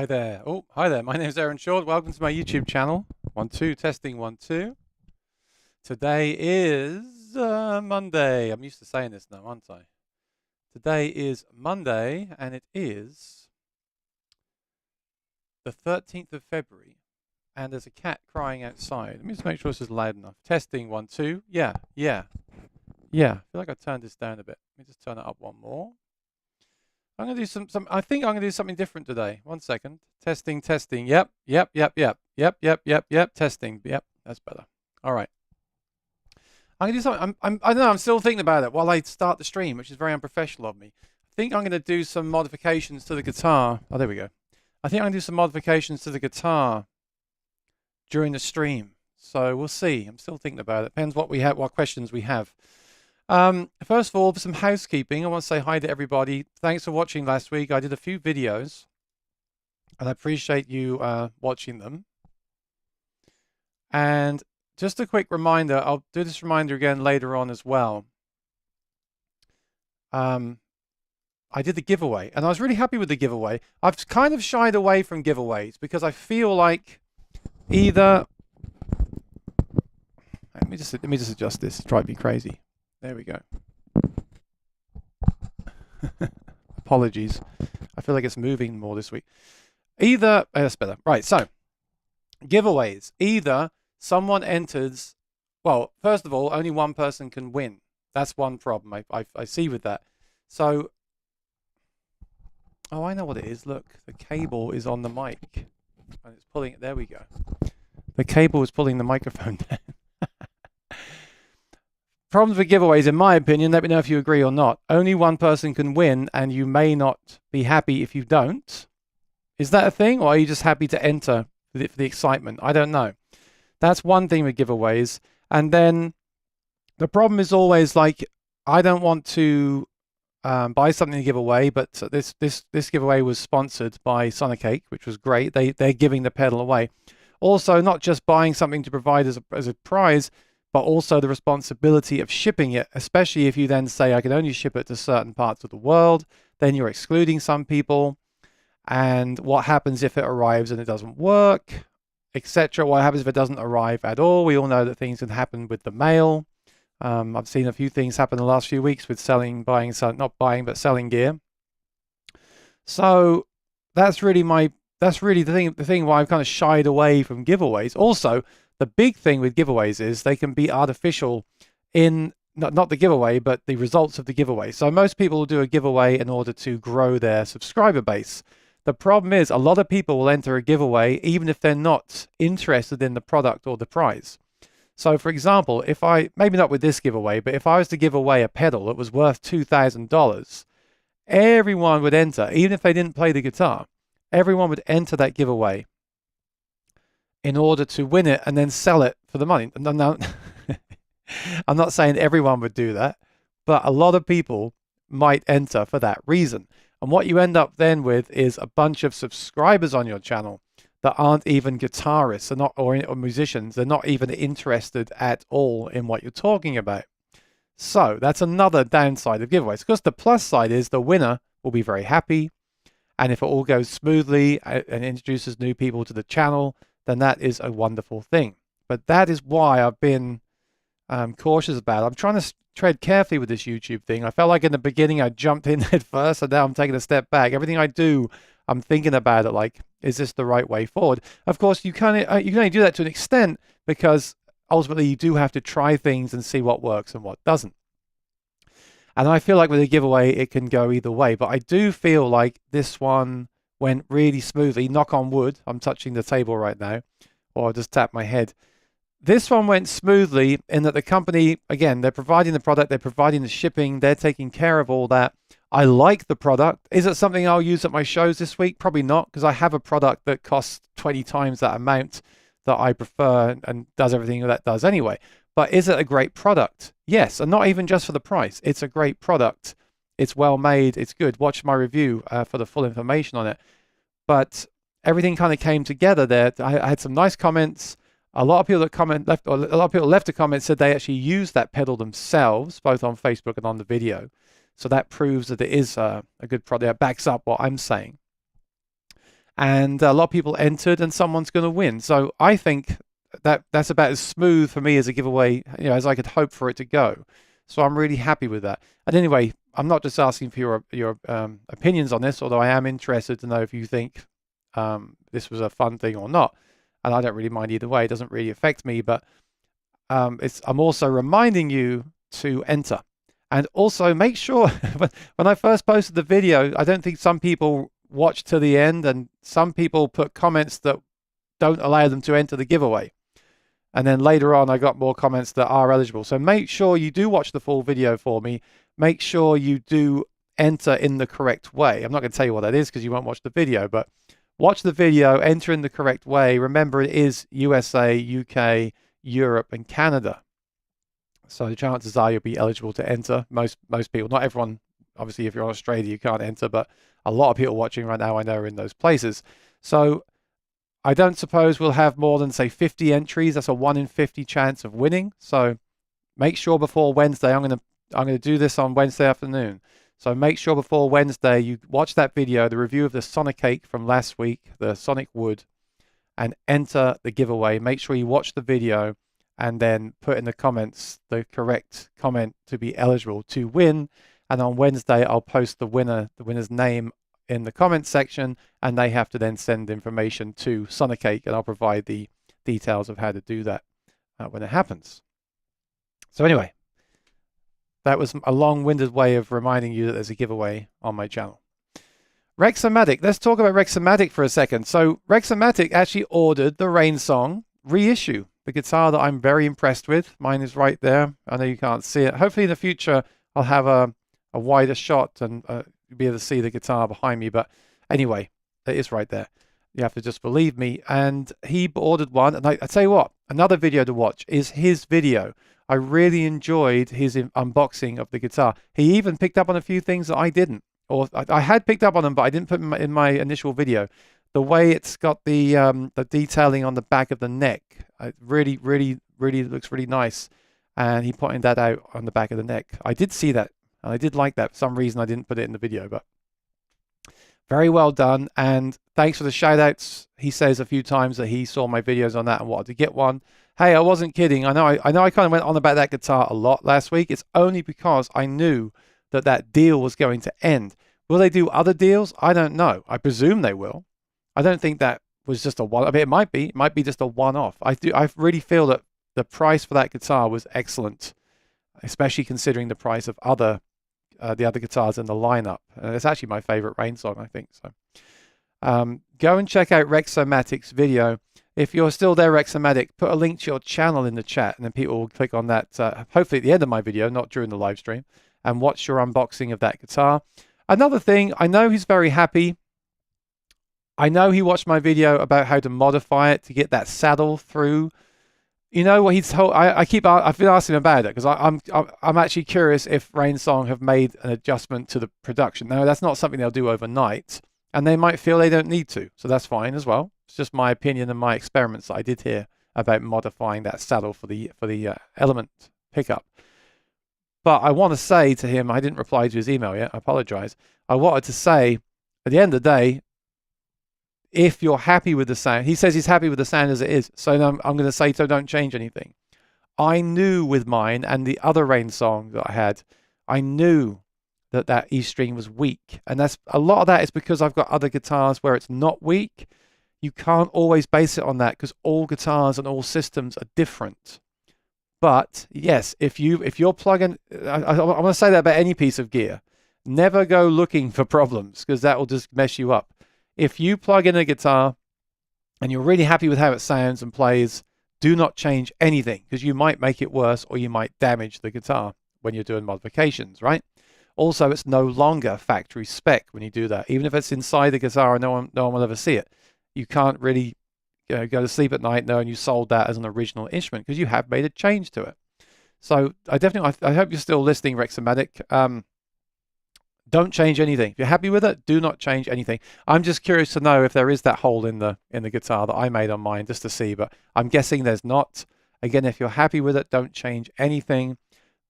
Hi there. Oh, hi there. My name is Aaron Short. Welcome to my YouTube channel. 1, 2, testing 1, 2. Today is Monday. I'm used to saying this now, aren't I? Today is Monday, and it is the 13th of February. And there's a cat crying outside. Let me just make sure this is loud enough. Testing 1, 2. Yeah. I feel like I turned this down a bit. Let me just turn it up one more. I'm going to do some, I think I'm going to do something different today. 1 second. Testing. Yep. Testing. Yep, that's better. All right. I'm going to do something. I don't know, I'm still thinking about it while I start the stream, which is very unprofessional of me. I think I'm going to do some modifications to the guitar. Oh, there we go. I think I'm going to do some modifications to the guitar during the stream. So we'll see. I'm still thinking about it. Depends what we have, what questions we have. First of all, for some housekeeping, I want to say hi to everybody. Thanks for watching last week. I did a few videos, and I appreciate you watching them. And just a quick reminder, I'll do this reminder again later on as well. I did the giveaway, and I was really happy with the giveaway. I've kind of shied away from giveaways because I feel like either... Let me just adjust this. It's driving me crazy. There we go. Apologies. I feel like it's moving more this week. Either, that's better. Right, so giveaways. Either someone enters, well, first of all, only one person can win. That's one problem I see with that. So, oh, I know what it is. Look, the cable is on the mic. And it's pulling it. There we go. The cable is pulling the microphone down. Problems with giveaways, in my opinion, let me know if you agree or not. Only one person can win, and you may not be happy if you don't. Is that a thing, or are you just happy to enter for the excitement? I don't know. That's one thing with giveaways. And then the problem is always like, I don't want to buy something to give away, but this giveaway was sponsored by Sonicake, which was great. They're giving the pedal away. Also, not just buying something to provide as a prize, but also the responsibility of shipping it, especially if you then say, I can only ship it to certain parts of the world, then you're excluding some people. And what happens if it arrives and it doesn't work, etc.? What happens if it doesn't arrive at all? We all know that things can happen with the mail. I've seen a few things happen in the last few weeks with selling gear. So that's really the thing why I've kind of shied away from giveaways. Also, the big thing with giveaways is they can be artificial in not the giveaway, but the results of the giveaway. So most people will do a giveaway in order to grow their subscriber base. The problem is a lot of people will enter a giveaway even if they're not interested in the product or the prize. So for example, maybe not with this giveaway, but if I was to give away a pedal that was worth $2,000, everyone would enter, even if they didn't play the guitar. Everyone would enter that giveaway in order to win it and then sell it for the money. No, I'm not saying everyone would do that, but a lot of people might enter for that reason. And what you end up then with is a bunch of subscribers on your channel that aren't even guitarists or musicians. They're not even interested at all in what you're talking about. So that's another downside of giveaways. Because the plus side is the winner will be very happy. And if it all goes smoothly and introduces new people to the channel, then that is a wonderful thing. But that is why I've been cautious about it. I'm trying to tread carefully with this YouTube thing. I felt like in the beginning I jumped in head first, and now I'm taking a step back. Everything I do, I'm thinking about it like, is this the right way forward? Of course, you can only do that to an extent because ultimately you do have to try things and see what works and what doesn't. And I feel like with a giveaway, it can go either way. But I do feel like this one went really smoothly. Knock on wood. I'm touching the table right now, or I'll just tap my head. This one went smoothly in that the company, again, they're providing the product, they're providing the shipping, they're taking care of all that. I like the product. Is it something I'll use at my shows this week? Probably not, because I have a product that costs 20 times that amount that I prefer and does everything that does anyway. But is it a great product? Yes, and not even just for the price. It's a great product. It's well made. It's good. Watch my review for the full information on it. But everything kind of came together there. I had some nice comments. A lot of people left a comment, said they actually used that pedal themselves, both on Facebook and on the video. So that proves that it is a good product. It backs up what I'm saying. and a lot of people entered, and someone's going to win. So I think that's about as smooth for me as a giveaway, as I could hope for it to go. So I'm really happy with that. And anyway, I'm not just asking for your opinions on this, although I am interested to know if you think this was a fun thing or not. And I don't really mind either way. It doesn't really affect me, but I'm also reminding you to enter. And also make sure, when I first posted the video, I don't think some people watched to the end, and some people put comments that don't allow them to enter the giveaway. And then later on, I got more comments that are eligible. So make sure you do watch the full video for me. Make sure you do enter in the correct way. I'm not going to tell you what that is because you won't watch the video, but watch the video, enter in the correct way. Remember, it is USA, UK, Europe, and Canada. So the chances are you'll be eligible to enter. Most people, not everyone, obviously if you're in Australia, you can't enter, but a lot of people watching right now I know are in those places. So I don't suppose we'll have more than, say, 50 entries. That's a 1 in 50 chance of winning. So make sure before Wednesday, I'm going to do this on Wednesday afternoon. So make sure before Wednesday you watch that video, the review of the Sonic cake from last week, the Sonic Wood, and enter the giveaway. Make sure you watch the video and then put in the comments the correct comment to be eligible to win. And on Wednesday, I'll post the winner's name in the comment section, and they have to then send information to Sonic Cake, and I'll provide the details of how to do that when it happens. So anyway, that was a long-winded way of reminding you that there's a giveaway on my channel. Rexomatic. Let's talk about Rexomatic for a second. So Rexomatic actually ordered the Rainsong reissue, the guitar that I'm very impressed with. Mine is right there. I know you can't see it. Hopefully in the future I'll have a wider shot and you'll be able to see the guitar behind me. But anyway, it is right there. You have to just believe me. And he ordered one. And I tell you what, another video to watch is his video. I really enjoyed his unboxing of the guitar. He even picked up on a few things that I didn't. Or I had picked up on them, but I didn't put them in my initial video. The way it's got the detailing on the back of the neck, it really looks really nice. And he pointed that out on the back of the neck. I did see that. And I did like that. For some reason, I didn't put it in the video, but very well done. And thanks for the shout outs. He says a few times that he saw my videos on that and wanted to get one. Hey, I wasn't kidding. I know I kind of went on about that guitar a lot last week. It's only because I knew that deal was going to end. Will they do other deals? I don't know. I presume they will. I don't think that was just a one. I mean, it might be just a one-off. I really feel that the price for that guitar was excellent, especially considering the price of the other guitars in the lineup. It's actually my favorite Rainsong, I think. So go and check out Rexomatic's video. If you're still there, Rexomatic, put a link to your channel in the chat, and then people will click on that, hopefully at the end of my video, not during the live stream, and watch your unboxing of that guitar. Another thing, I know he's very happy. I know he watched my video about how to modify it to get that saddle through. You know what he's told? I've been asking him about it because I'm actually curious if Rainsong have made an adjustment to the production. Now that's not something they'll do overnight, and they might feel they don't need to, so that's fine as well. It's just my opinion and my experiments that I did here about modifying that saddle for the Element pickup. But I want to say to him, I didn't reply to his email yet. I apologize. I wanted to say, at the end of the day, if you're happy with the sound, he says he's happy with the sound as it is. So I'm going to say, so don't change anything. I knew with mine and the other Rainsong that I had, I knew that E string was weak. And that's a lot of that is because I've got other guitars where it's not weak. You can't always base it on that because all guitars and all systems are different. But yes, if you're plugging, I want to say that about any piece of gear. Never go looking for problems because that will just mess you up. If you plug in a guitar and you're really happy with how it sounds and plays, do not change anything because you might make it worse or you might damage the guitar when you're doing modifications, right? Also, it's no longer factory spec when you do that. Even if it's inside the guitar and no one will ever see it. You can't really go to sleep at night knowing you sold that as an original instrument because you have made a change to it. So I hope you're still listening, Rexomatic. Don't change anything. If you're happy with it, do not change anything. I'm just curious to know if there is that hole in the guitar that I made on mine just to see, but I'm guessing there's not. Again, if you're happy with it, don't change anything.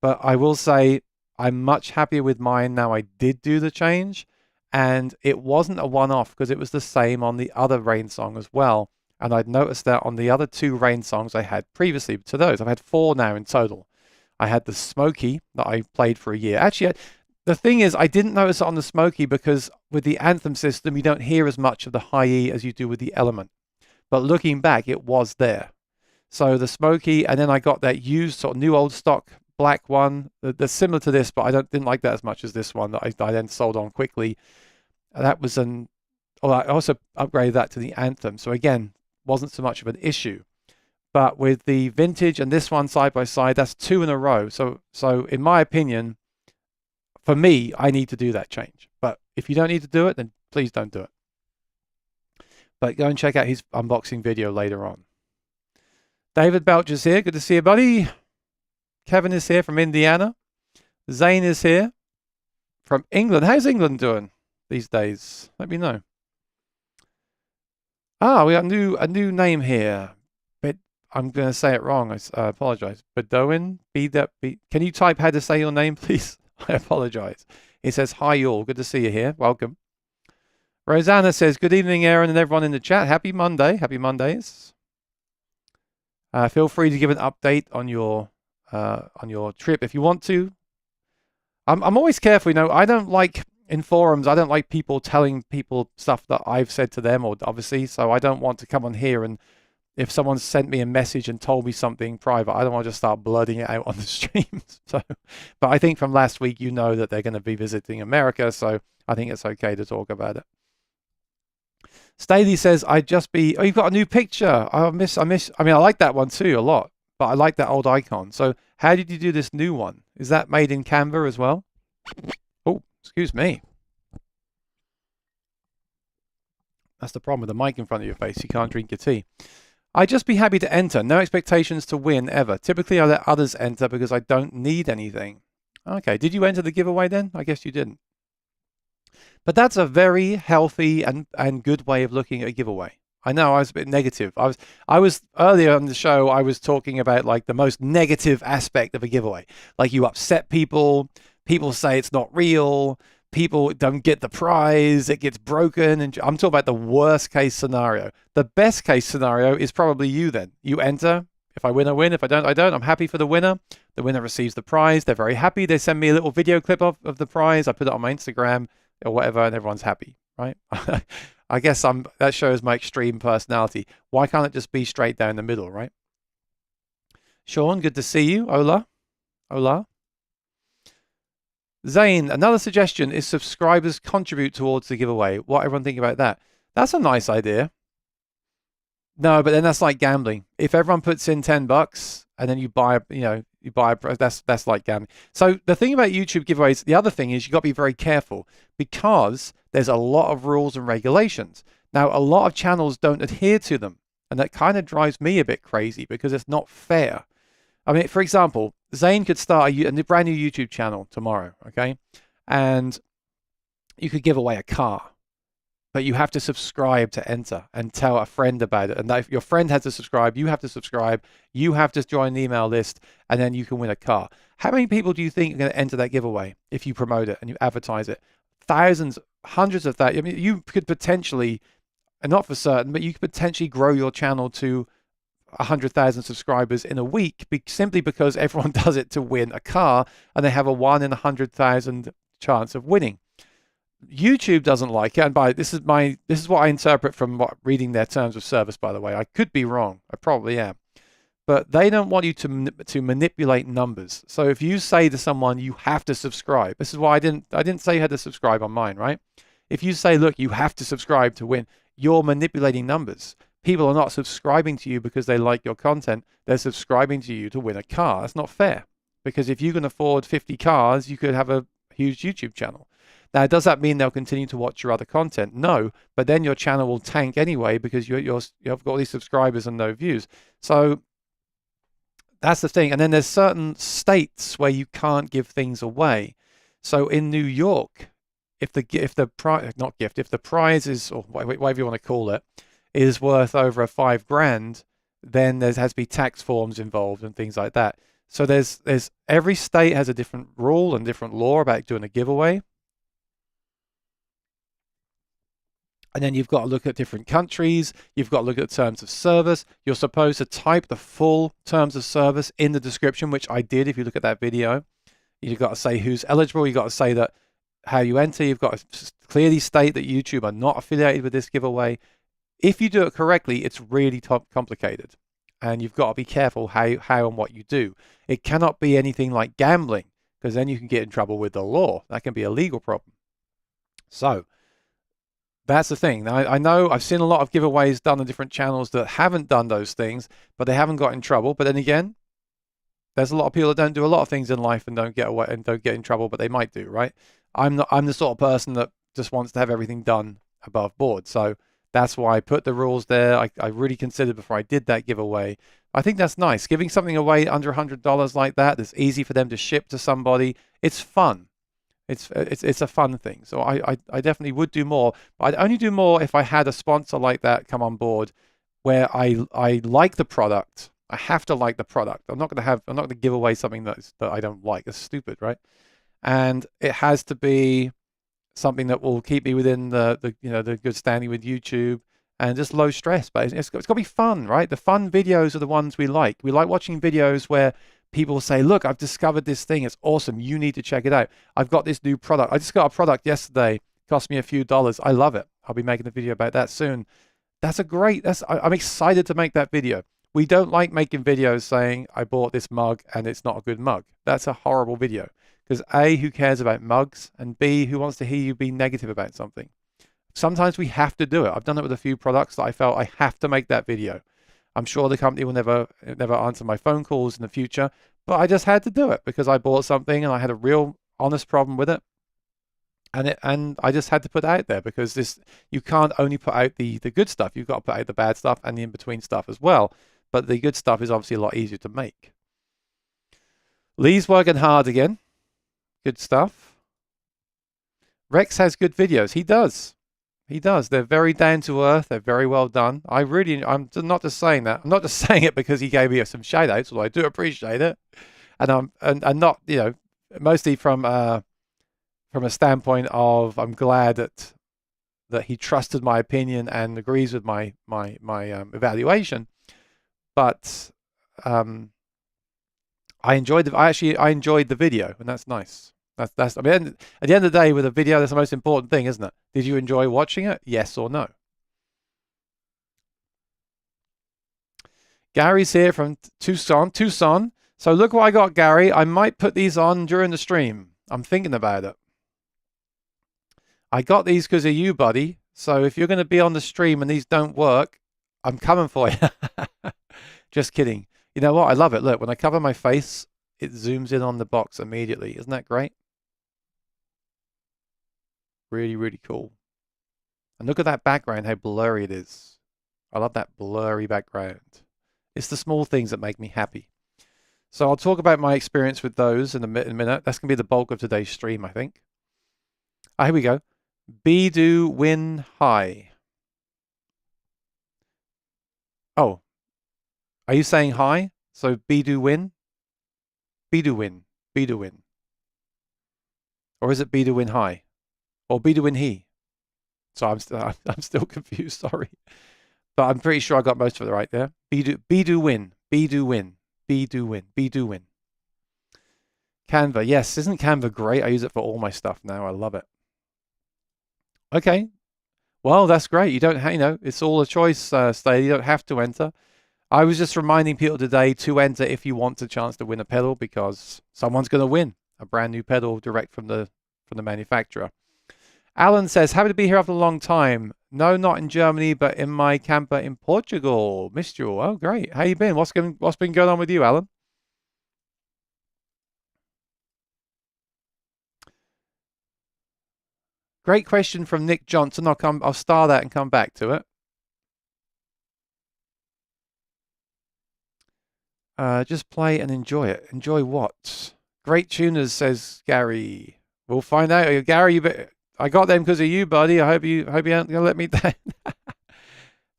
But I will say I'm much happier with mine now I did do the change. And it wasn't a one-off because it was the same on the other Rain song as well. And I'd noticed that on the other 2 Rain songs I had previously to those. I've had 4 now in total. I had the Smokey that I played for a year. Actually, the thing is, I didn't notice it on the Smokey because with the Anthem system, you don't hear as much of the high E as you do with the Element. But looking back, it was there. So the Smokey, and then I got that used sort of new old stock black one that's similar to this, but I didn't like that as much as this one that I then sold on quickly. That was I also upgraded that to the Anthem. So again, wasn't so much of an issue. But with the vintage and this one side by side, that's 2 in a row. So in my opinion, for me, I need to do that change. But if you don't need to do it, then please don't do it. But go and check out his unboxing video later on. David Belcher's here. Good to see you, buddy. Kevin is here from Indiana. Zane is here from England. How's England doing these days? Let me know. We got a new name here. But I'm going to say it wrong. I apologize. Bedouin. Can you type how to say your name, please? I apologize. He says, hi, all. Good to see you here. Welcome. Rosanna says, good evening, Aaron, and everyone in the chat. Happy Monday. Happy Mondays. Feel free to give an update on your trip if you want to. I'm always careful, you know. I don't like in forums. I don't like people telling people stuff that I've said to them, or obviously. So I don't want to come on here and if someone sent me a message and told me something private, I don't want to just start blurting it out on the streams. So, but I think from last week, you know that they're going to be visiting America, so I think it's okay to talk about it. Staley says, oh, you've got a new picture. I mean, I like that one too a lot, but I like that old icon. So how did you do this new one? Is that made in Canva as well? Oh, excuse me. That's the problem with the mic in front of your face. You can't drink your tea. I'd just be happy to enter. No expectations to win ever. Typically, I let others enter because I don't need anything. Okay, did you enter the giveaway then? I guess you didn't. But that's a very healthy and good way of looking at a giveaway. I know I was a bit negative. I was earlier on the show, I was talking about like the most negative aspect of a giveaway. Like you upset people say it's not real, people don't get the prize, it gets broken, and I'm talking about the worst case scenario. The best case scenario is probably you then. You enter, if I win, I win, if I don't, I don't. I'm happy for the winner. The winner receives the prize, they're very happy, they send me a little video clip of the prize, I put it on my Instagram, or whatever, and everyone's happy, right? I guess that shows my extreme personality. Why can't it just be straight down the middle, right? Sean, good to see you. Hola. Zane, another suggestion is subscribers contribute towards the giveaway. What everyone think about that? That's a nice idea. No, but then that's like gambling. If everyone puts in $10 and then you buy, that's like gambling. So the thing about YouTube giveaways, the other thing is you got to be very careful because there's a lot of rules and regulations. Now, a lot of channels don't adhere to them, and that kind of drives me a bit crazy because it's not fair. I mean, for example, Zane could start a brand new YouTube channel tomorrow, okay? And you could give away a car, but you have to subscribe to enter and tell a friend about it. And if your friend has to subscribe, you have to subscribe, you have to join the email list, and then you can win a car. How many people do you think are going to enter that giveaway if you promote it and you advertise it? Thousands, hundreds of thousands. I mean, you could potentially, and not for certain, but you could potentially grow your channel to 100,000 subscribers in a week simply because everyone does it to win a car and they have a 1 in 100,000 chance of winning. YouTube doesn't like it, and this is what I interpret from reading their terms of service, by the way. I could be wrong, I probably am, but they don't want you to manipulate numbers. So if you say to someone you have to subscribe, this is why I didn't say you had to subscribe on mine, right? If you say, look, you have to subscribe to win, you're manipulating numbers. People are not subscribing to you because they like your content. They're subscribing to you to win a car. That's not fair, because if you can afford 50 cars, you could have a huge YouTube channel. Now, does that mean they'll continue to watch your other content? No, but then your channel will tank anyway because you have got all these subscribers and no views. So that's the thing. And then there's certain states where you can't give things away. So in New York, if the prize is, or whatever you want to call it, is worth over $5,000, then there has to be tax forms involved and things like that. So there's every state has a different rule and different law about doing a giveaway. And then you've got to look at different countries. You've got to look at terms of service. You're supposed to type the full terms of service in the description, which I did if you look at that video. You've got to say who's eligible. You've got to say that how you enter. You've got to clearly state that YouTube are not affiliated with this giveaway. If you do it correctly, it's really complicated. And you've got to be careful how and what you do. It cannot be anything like gambling, because then you can get in trouble with the law. That can be a legal problem. So that's the thing. Now, I know I've seen a lot of giveaways done on different channels that haven't done those things, but they haven't got in trouble. But then again, there's a lot of people that don't do a lot of things in life and don't get away and don't get in trouble, but they might do, right? I'm the sort of person that just wants to have everything done above board. So that's why I put the rules there. I really considered before I did that giveaway. I think that's nice. Giving something away under $100 like that, that's easy for them to ship to somebody. It's fun. It's a fun thing. So I definitely would do more. But I'd only do more if I had a sponsor like that come on board where I like the product. I have to like the product. I'm not going to give away something that I don't like. It's stupid, right? And it has to be something that will keep me within the good standing with YouTube and just low stress. But it's got to be fun, right? The fun videos are the ones we like. We like watching videos where people say, look, I've discovered this thing. It's awesome. You need to check it out. I've got this new product. I just got a product yesterday. Cost me a few dollars. I love it. I'll be making a video about that soon. I'm excited to make that video. We don't like making videos saying I bought this mug and it's not a good mug. That's a horrible video. Because A, who cares about mugs? And B, who wants to hear you be negative about something? Sometimes we have to do it. I've done it with a few products that I felt I have to make that video. I'm sure the company will never answer my phone calls in the future, but I just had to do it because I bought something and I had a real honest problem with it. And I just had to put it out there because you can't only put out the good stuff. You've got to put out the bad stuff and the in-between stuff as well. But the good stuff is obviously a lot easier to make. Lee's working hard again. Good stuff. Rex has good videos. He does. He does. They're very down to earth. They're very well done. I'm not just saying that. I'm not just saying it because he gave me some shout outs, although I do appreciate it. And I'm not, mostly from a standpoint of I'm glad that he trusted my opinion and agrees with my evaluation. But I enjoyed the video, and that's nice. I mean, at the end of the day, with a video, that's the most important thing, isn't it? Did you enjoy watching it? Yes or no? Gary's here from Tucson. So look what I got, Gary. I might put these on during the stream. I'm thinking about it. I got these because of you, buddy. So if you're going to be on the stream and these don't work, I'm coming for you. Just kidding. You know what? I love it. Look, when I cover my face, it zooms in on the box immediately. Isn't that great? Really, really cool. And look at that background, how blurry it is. I love that blurry background. It's the small things that make me happy. So I'll talk about my experience with those in a minute. That's going to be the bulk of today's stream, I think. Here we go. Be-do win hi. Oh, are you saying hi? So be-do win? Be-do win. Be-do win. Or is it be-do win hi? Or be-do win he? So I'm still confused, sorry. But I'm pretty sure I got most of it right there. Be-do win. Be-do win. Be-do win. Be-do win. Canva. Yes, isn't Canva great? I use it for all my stuff now. I love it. Okay. Well, that's great. You don't have, it's all a choice, Stay. You don't have to enter. I was just reminding people today to enter if you want a chance to win a pedal, because someone's going to win a brand new pedal direct from the manufacturer. Alan says, happy to be here after a long time. No, not in Germany, but in my camper in Portugal. Missed you all. Oh, great. How you been? What's been going on with you, Alan? Great question from Nick Johnson. I'll star that and come back to it. Just play and enjoy it. Enjoy what? Great tuners, says Gary. We'll find out. Gary, I got them because of you, buddy. I hope you aren't gonna let me down.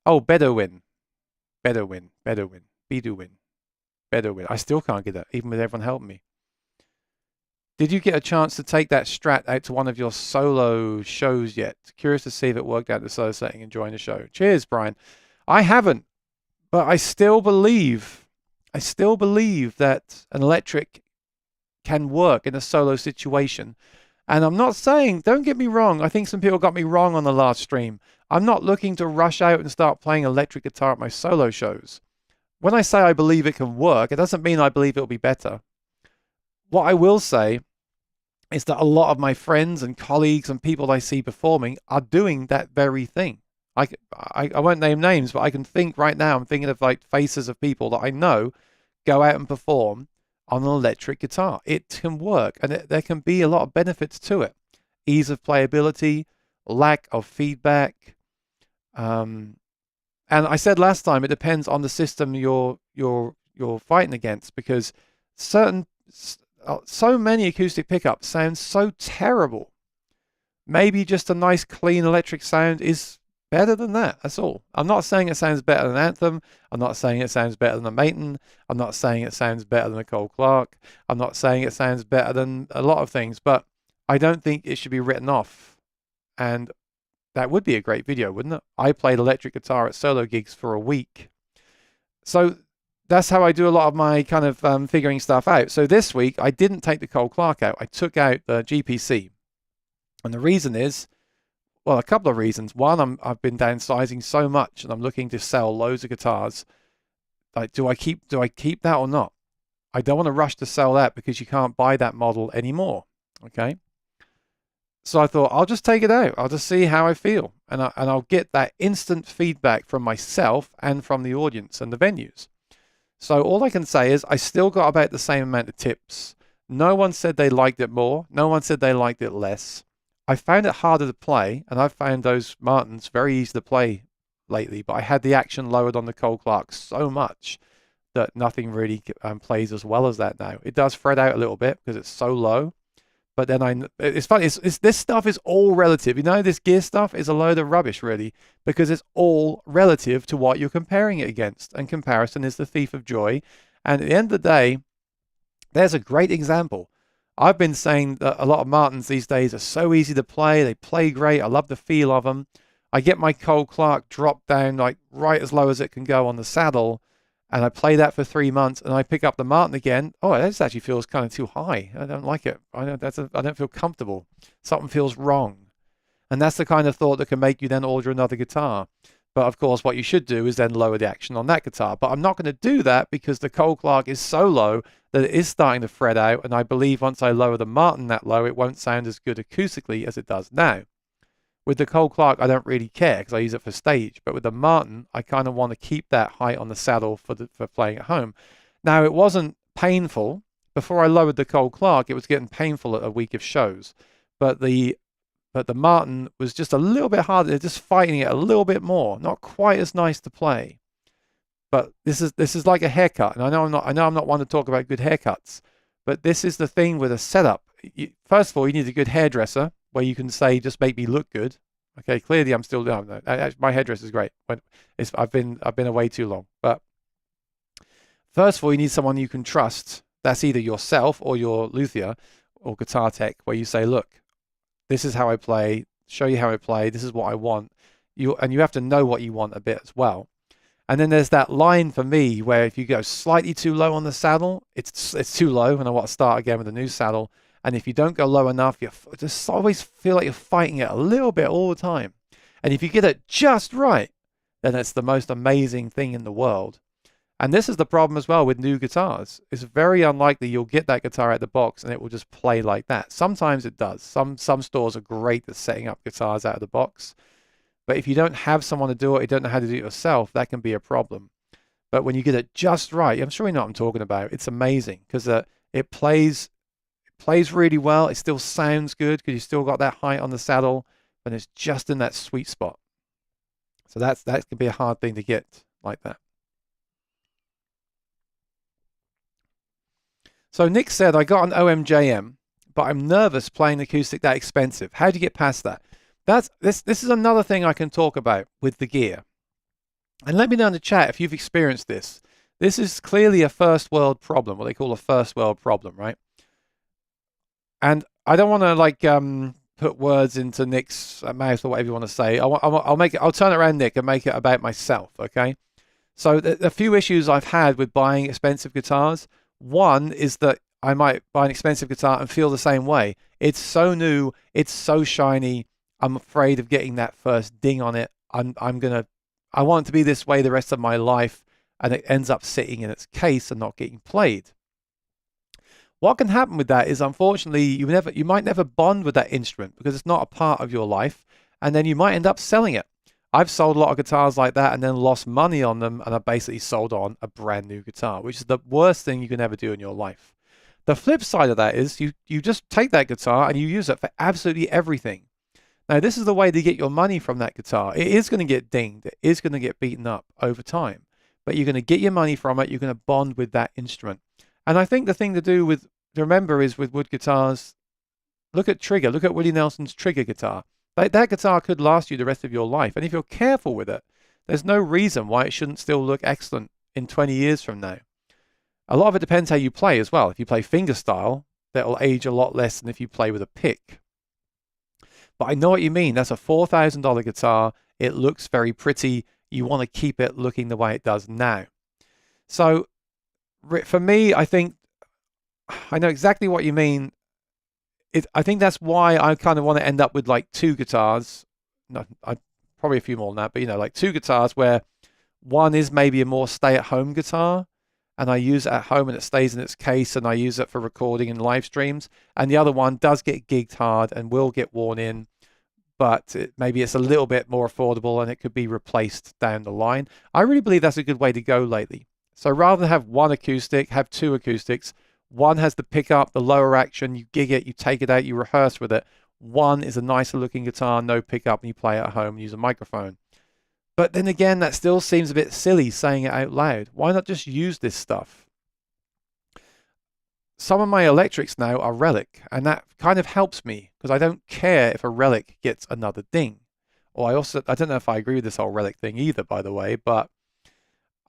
Oh, better win. Better win. Better win. Be-do win. Better win. I still can't get that, even with everyone helping me. Did you get a chance to take that Strat out to one of your solo shows yet? Curious to see if it worked out in the solo setting, enjoying the show. Cheers, Brian. I haven't, but I still believe that an electric can work in a solo situation. And I'm not saying, don't get me wrong, I think some people got me wrong on the last stream. I'm not looking to rush out and start playing electric guitar at my solo shows. When I say I believe it can work, it doesn't mean I believe it'll be better. What I will say is that a lot of my friends and colleagues and people I see performing are doing that very thing. I won't name names, but I can think right now, I'm thinking of like faces of people that I know go out and perform on an electric guitar. It can work, and there can be a lot of benefits to it. Ease of playability, lack of feedback. And I said last time, it depends on the system you're fighting against, because so many acoustic pickups sound so terrible. Maybe just a nice clean electric sound is better than that. That's all. I'm not saying it sounds better than Anthem. I'm not saying it sounds better than a Maton. I'm not saying it sounds better than a Cole Clark. I'm not saying it sounds better than a lot of things, but I don't think it should be written off. And that would be a great video, wouldn't it? I played electric guitar at solo gigs for a week. So that's how I do a lot of my kind of figuring stuff out. So this week, I didn't take the Cole Clark out. I took out the GPC. And the reason is, well, a couple of reasons. One, I've been downsizing so much, and I'm looking to sell loads of guitars. Like, do I keep that or not? I don't want to rush to sell that because you can't buy that model anymore. Okay. So I thought I'll just take it out. I'll just see how I feel, and I'll get that instant feedback from myself and from the audience and the venues. So all I can say is I still got about the same amount of tips. No one said they liked it more. No one said they liked it less. I found it harder to play, and I've found those Martins very easy to play lately, but I had the action lowered on the Cole Clark so much that nothing really plays as well as that now. It does fret out a little bit because it's so low, but then it's funny, this stuff is all relative. You know, this gear stuff is a load of rubbish, really, because it's all relative to what you're comparing it against, and comparison is the thief of joy. And at the end of the day, there's a great example. I've been saying that a lot of Martins these days are so easy to play. They play great. I love the feel of them. I get my Cole Clark dropped down like right as low as it can go on the saddle, and I play that for 3 months, and I pick up the Martin again. Oh, this actually feels kind of too high. I don't like it. I don't feel comfortable. Something feels wrong. And that's the kind of thought that can make you then order another guitar. But of course, what you should do is then lower the action on that guitar. But I'm not going to do that because the Cole Clark is so low that it is starting to fret out. And I believe once I lower the Martin that low, it won't sound as good acoustically as it does now. With the Cole Clark, I don't really care because I use it for stage. But with the Martin, I kind of want to keep that height on the saddle for playing at home. Now, it wasn't painful. Before I lowered the Cole Clark, it was getting painful at a week of shows. But the Martin was just a little bit harder, just fighting it a little bit more. Not quite as nice to play. But this is like a haircut, and I know I'm not one to talk about good haircuts, but this is the thing with a setup. First of all, you need a good hairdresser where you can say, just make me look good. Okay, clearly I'm still down. My hairdresser is great. I've been away too long. But first of all, you need someone you can trust. That's either yourself or your luthier or guitar tech, where you say, look, this is how I play. Show you how I play. This is what I want. You have to know what you want a bit as well. And then there's that line for me where if you go slightly too low on the saddle, it's too low, and I want to start again with a new saddle. And if you don't go low enough, you just always feel like you're fighting it a little bit all the time. And if you get it just right, then it's the most amazing thing in the world. And this is the problem as well with new guitars. It's very unlikely you'll get that guitar out the box and it will just play like that. Sometimes it does. Some stores are great at setting up guitars out of the box. But if you don't have someone to do it, you don't know how to do it yourself, that can be a problem. But when you get it just right, I'm sure you know what I'm talking about. It's amazing because it plays really well. It still sounds good because you still got that height on the saddle, and it's just in that sweet spot. So that can be a hard thing to get like that. So Nick said, I got an OMJM, but I'm nervous playing acoustic that expensive. How do you get past that? This is another thing I can talk about with the gear. And let me know in the chat if you've experienced this. This is clearly a first world problem, what they call a first world problem, right? And I don't want to like put words into Nick's mouth or whatever you want to say. I'll make it. I'll turn it around, Nick, and make it about myself. Okay. So the few issues I've had with buying expensive guitars. One is that I might buy an expensive guitar and feel the same way. It's so new. It's so shiny. I'm afraid of getting that first ding on it. I want it to be this way the rest of my life, and it ends up sitting in its case and not getting played. What can happen with that is, unfortunately, you might never bond with that instrument because it's not a part of your life, and then you might end up selling it. I've sold a lot of guitars like that and then lost money on them, and I basically sold on a brand new guitar, which is the worst thing you can ever do in your life. The flip side of that is you just take that guitar and you use it for absolutely everything. Now, this is the way to get your money from that guitar. It is going to get dinged. It is going to get beaten up over time, but you're going to get your money from it. You're going to bond with that instrument. And I think the thing to remember is with wood guitars, look at Trigger. Look at Willie Nelson's Trigger guitar. That guitar could last you the rest of your life. And if you're careful with it, there's no reason why it shouldn't still look excellent in 20 years from now. A lot of it depends how you play as well. If you play fingerstyle, that'll age a lot less than if you play with a pick. But I know what you mean. That's a $4,000 guitar. It looks very pretty. You want to keep it looking the way it does now. So for me, I think I know exactly what you mean. I think that's why I kind of want to end up with like two guitars. No, probably a few more than that, but like two guitars where one is maybe a more stay-at-home guitar, and I use it at home and it stays in its case, and I use it for recording and live streams. And the other one does get gigged hard and will get worn in, but maybe it's a little bit more affordable and it could be replaced down the line. I really believe that's a good way to go lately. So rather than have one acoustic, have two acoustics. One has the pickup, the lower action, you gig it, you take it out, you rehearse with it. One is a nicer looking guitar, no pickup, and you play it at home and use a microphone. But then again, that still seems a bit silly saying it out loud. Why not just use this stuff? Some of my electrics now are Relic, and that kind of helps me because I don't care if a Relic gets another ding. Or I don't know if I agree with this whole Relic thing either, by the way, but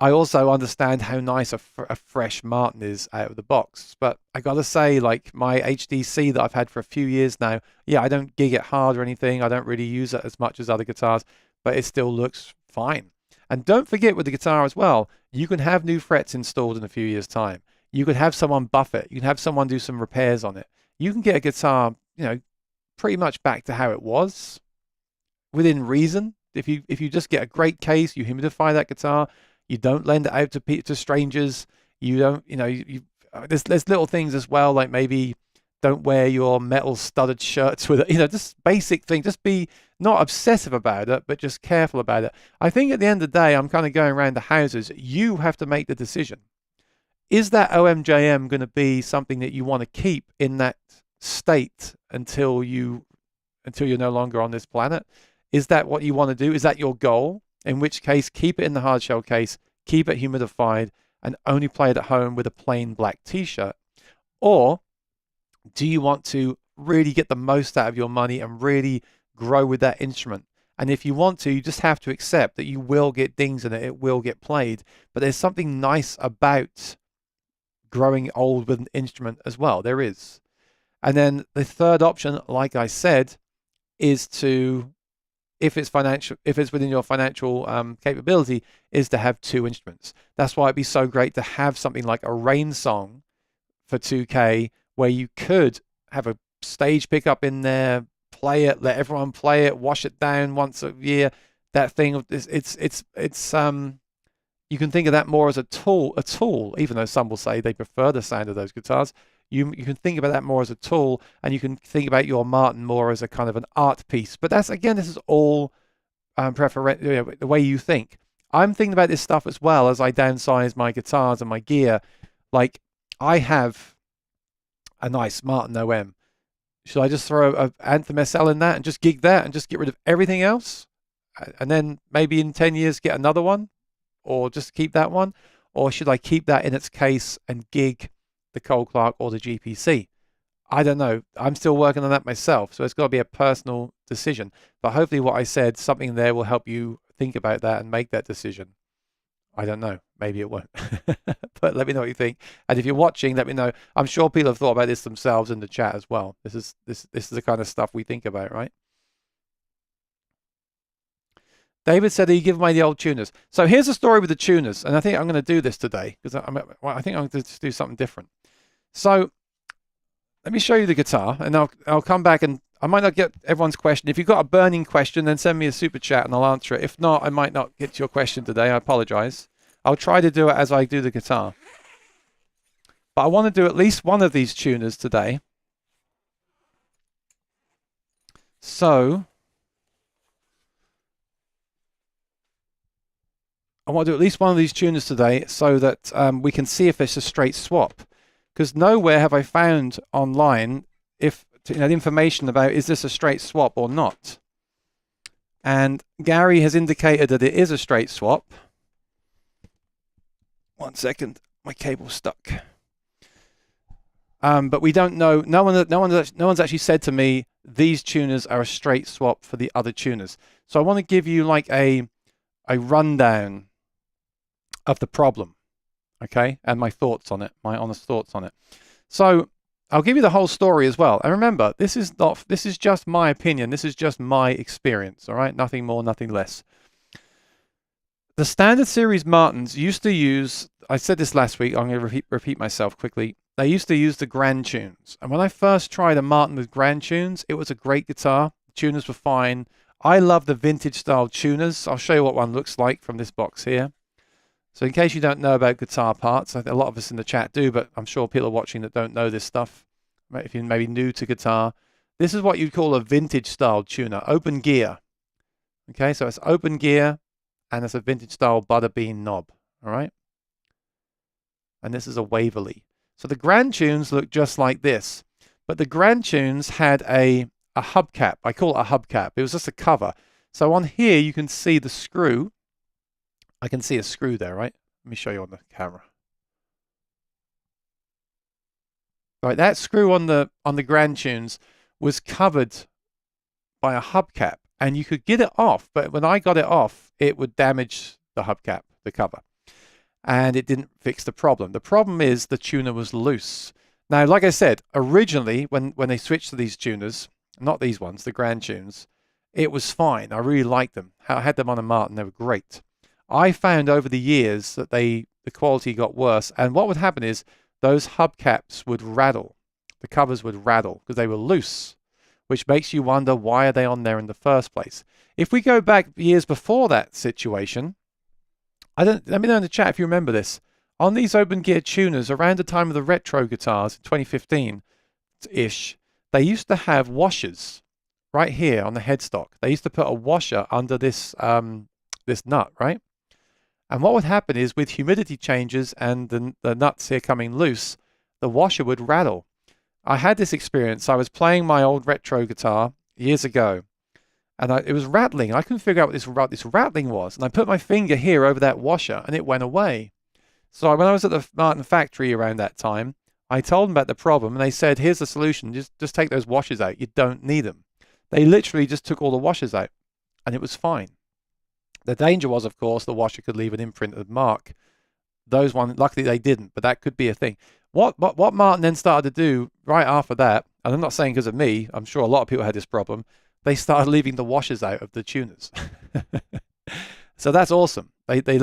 I also understand how nice a fresh Martin is out of the box. But I got to say, like my HDC that I've had for a few years now, yeah, I don't gig it hard or anything. I don't really use it as much as other guitars, but it still looks fine. And don't forget with the guitar as well, you can have new frets installed in a few years' time. You could have someone buff it. You can have someone do some repairs on it. You can get a guitar, pretty much back to how it was within reason. If you just get a great case, you humidify that guitar. You don't lend it out to strangers. You don't, there's little things as well, like maybe don't wear your metal studded shirts with it. Just basic thing. Just be not obsessive about it, but just careful about it. I think at the end of the day, I'm kind of going around the houses. You have to make the decision. Is that OMJM going to be something that you want to keep in that state until you're no longer on this planet? Is that what you want to do? Is that your goal? In which case, keep it in the hard shell case, keep it humidified, and only play it at home with a plain black t-shirt. Or do you want to really get the most out of your money and really grow with that instrument? And if you want to, you just have to accept that you will get dings in it, it will get played. But there's something nice about growing old with an instrument as well. There is. And then the third option, like I said, is to, if it's within your financial capability, is to have two instruments. That's why it'd be so great to have something like a Rain Song for 2K, where you could have a stage pickup in there, play it, let everyone play it, wash it down once a year. That thing, it's you can think of that more as a tool, even though some will say they prefer the sound of those guitars. You can think about that more as a tool, and you can think about your Martin more as a kind of an art piece. But this is all the way you think. I'm thinking about this stuff as well as I downsize my guitars and my gear. Like, I have a nice Martin OM. Should I just throw an Anthem SL in that and just gig that and just get rid of everything else? And then maybe in 10 years get another one? Or just keep that one? Or should I keep that in its case and gig the Cole Clark or the GPC? I don't know. I'm still working on that myself, so it's got to be a personal decision. But hopefully what I said, something there will help you think about that and make that decision. I don't know. Maybe it won't. But let me know what you think. And if you're watching, let me know. I'm sure people have thought about this themselves in the chat as well. This is the kind of stuff we think about, right? David said he give away the old tuners. So here's a story with the tuners, and I think I'm going to do this today because I think I'm going to do something different. So let me show you the guitar, and I'll come back, and I might not get everyone's question. If you've got a burning question, then send me a super chat and I'll answer it. If not, I might not get to your question today. I apologize. I'll try to do it as I do the guitar. But I want to do at least one of these tuners today. So I want to do at least one of these tuners today so that we can see if it's a straight swap. Because nowhere have I found online if the information about is this a straight swap or not. And Gary has indicated that it is a straight swap. 1 second, my cable's stuck. But we don't know. No one's actually said to me these tuners are a straight swap for the other tuners. So I want to give you like a rundown of the problem, okay, and my thoughts on it, my honest thoughts on it. So I'll give you the whole story as well. And remember, this is just my opinion. This is just my experience. All right, nothing more, nothing less. The standard series Martins used to use. I said this last week. I'm going to repeat myself quickly. They used to use the Grand Tunes, and when I first tried a Martin with Grand Tunes, it was a great guitar. The tuners were fine. I love the vintage style tuners. I'll show you what one looks like from this box here. So in case you don't know about guitar parts, I think a lot of us in the chat do, but I'm sure people are watching that don't know this stuff. Right? If you're maybe new to guitar, this is what you'd call a vintage style tuner, open gear. Okay, so it's open gear, and it's a vintage style butterbean knob. All right, and this is a Waverly. So the Grand Tunes look just like this, but the Grand Tunes had a hubcap. I call it a hubcap. It was just a cover. So on here you can see the screw. I can see a screw there, right? Let me show you on the camera. Right, that screw on the Grand Tunes was covered by a hubcap, and you could get it off, but when I got it off, it would damage the hubcap, the cover, and it didn't fix the problem. The problem is the tuner was loose. Now, like I said, originally when they switched to these tuners, not these ones, the Grand Tunes, it was fine. I really liked them. I had them on a Martin. They were great. I found over the years that the quality got worse, and what would happen is those hubcaps would rattle. The covers would rattle because they were loose, which makes you wonder, why are they on there in the first place? If we go back years before that situation, let me know in the chat if you remember this. On these open gear tuners, around the time of the retro guitars, 2015-ish, they used to have washers right here on the headstock. They used to put a washer under this this nut, right? And what would happen is with humidity changes and the nuts here coming loose, the washer would rattle. I had this experience. I was playing my old retro guitar years ago, and it was rattling. I couldn't figure out what this rattling was. And I put my finger here over that washer, and it went away. So when I was at the Martin factory around that time, I told them about the problem, and they said, here's the solution. Just take those washers out. You don't need them. They literally just took all the washers out, and it was fine. The danger was, of course, the washer could leave an imprint of mark. Those ones, luckily they didn't, but that could be a thing. What Martin then started to do right after that, and I'm not saying because of me, I'm sure a lot of people had this problem, they started leaving the washers out of the tuners. So that's awesome. They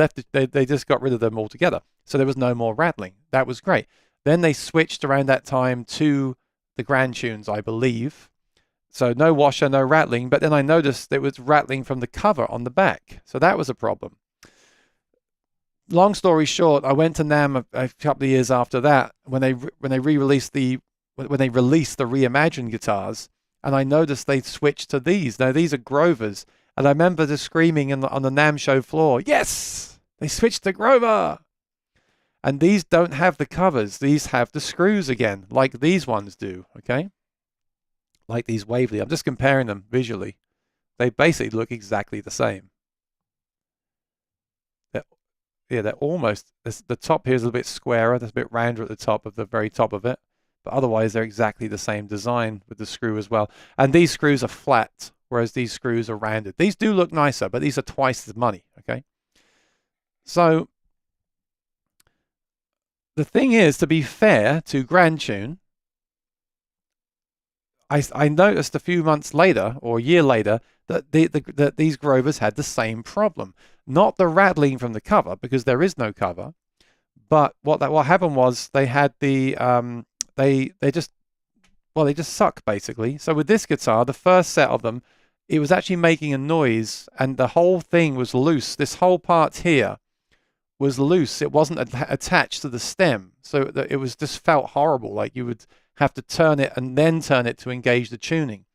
just got rid of them altogether. So there was no more rattling. That was great. Then they switched around that time to the Grand Tunes, I believe. So no washer, no rattling, but then I noticed it was rattling from the cover on the back. So that was a problem. Long story short, I went to NAMM a couple of years after that when they released the reimagined guitars, and I noticed they switched to these. Now these are Grovers, and I remember just screaming on the NAMM show floor, "Yes, they switched to Grover!" And these don't have the covers; these have the screws again, like these ones do. Okay. Like these Waverly. I'm just comparing them visually. They basically look exactly the same. They're almost, the top here is a little bit squarer. There's a bit rounder at the top of the very top of it. But otherwise, they're exactly the same design with the screw as well. And these screws are flat, whereas these screws are rounded. These do look nicer, but these are twice the money, okay? So the thing is, to be fair to Grand Tune, I noticed a few months later or a year later that that these Grovers had the same problem. Not the rattling from the cover, because there is no cover, but what happened was they had the they just, well, they just suck basically. So with this guitar, the first set of them, it was actually making a noise, and the whole thing was loose. This whole part here was loose. It wasn't attached to the stem, so that it was just felt horrible. Like you would have to turn it and then turn it to engage the tuning,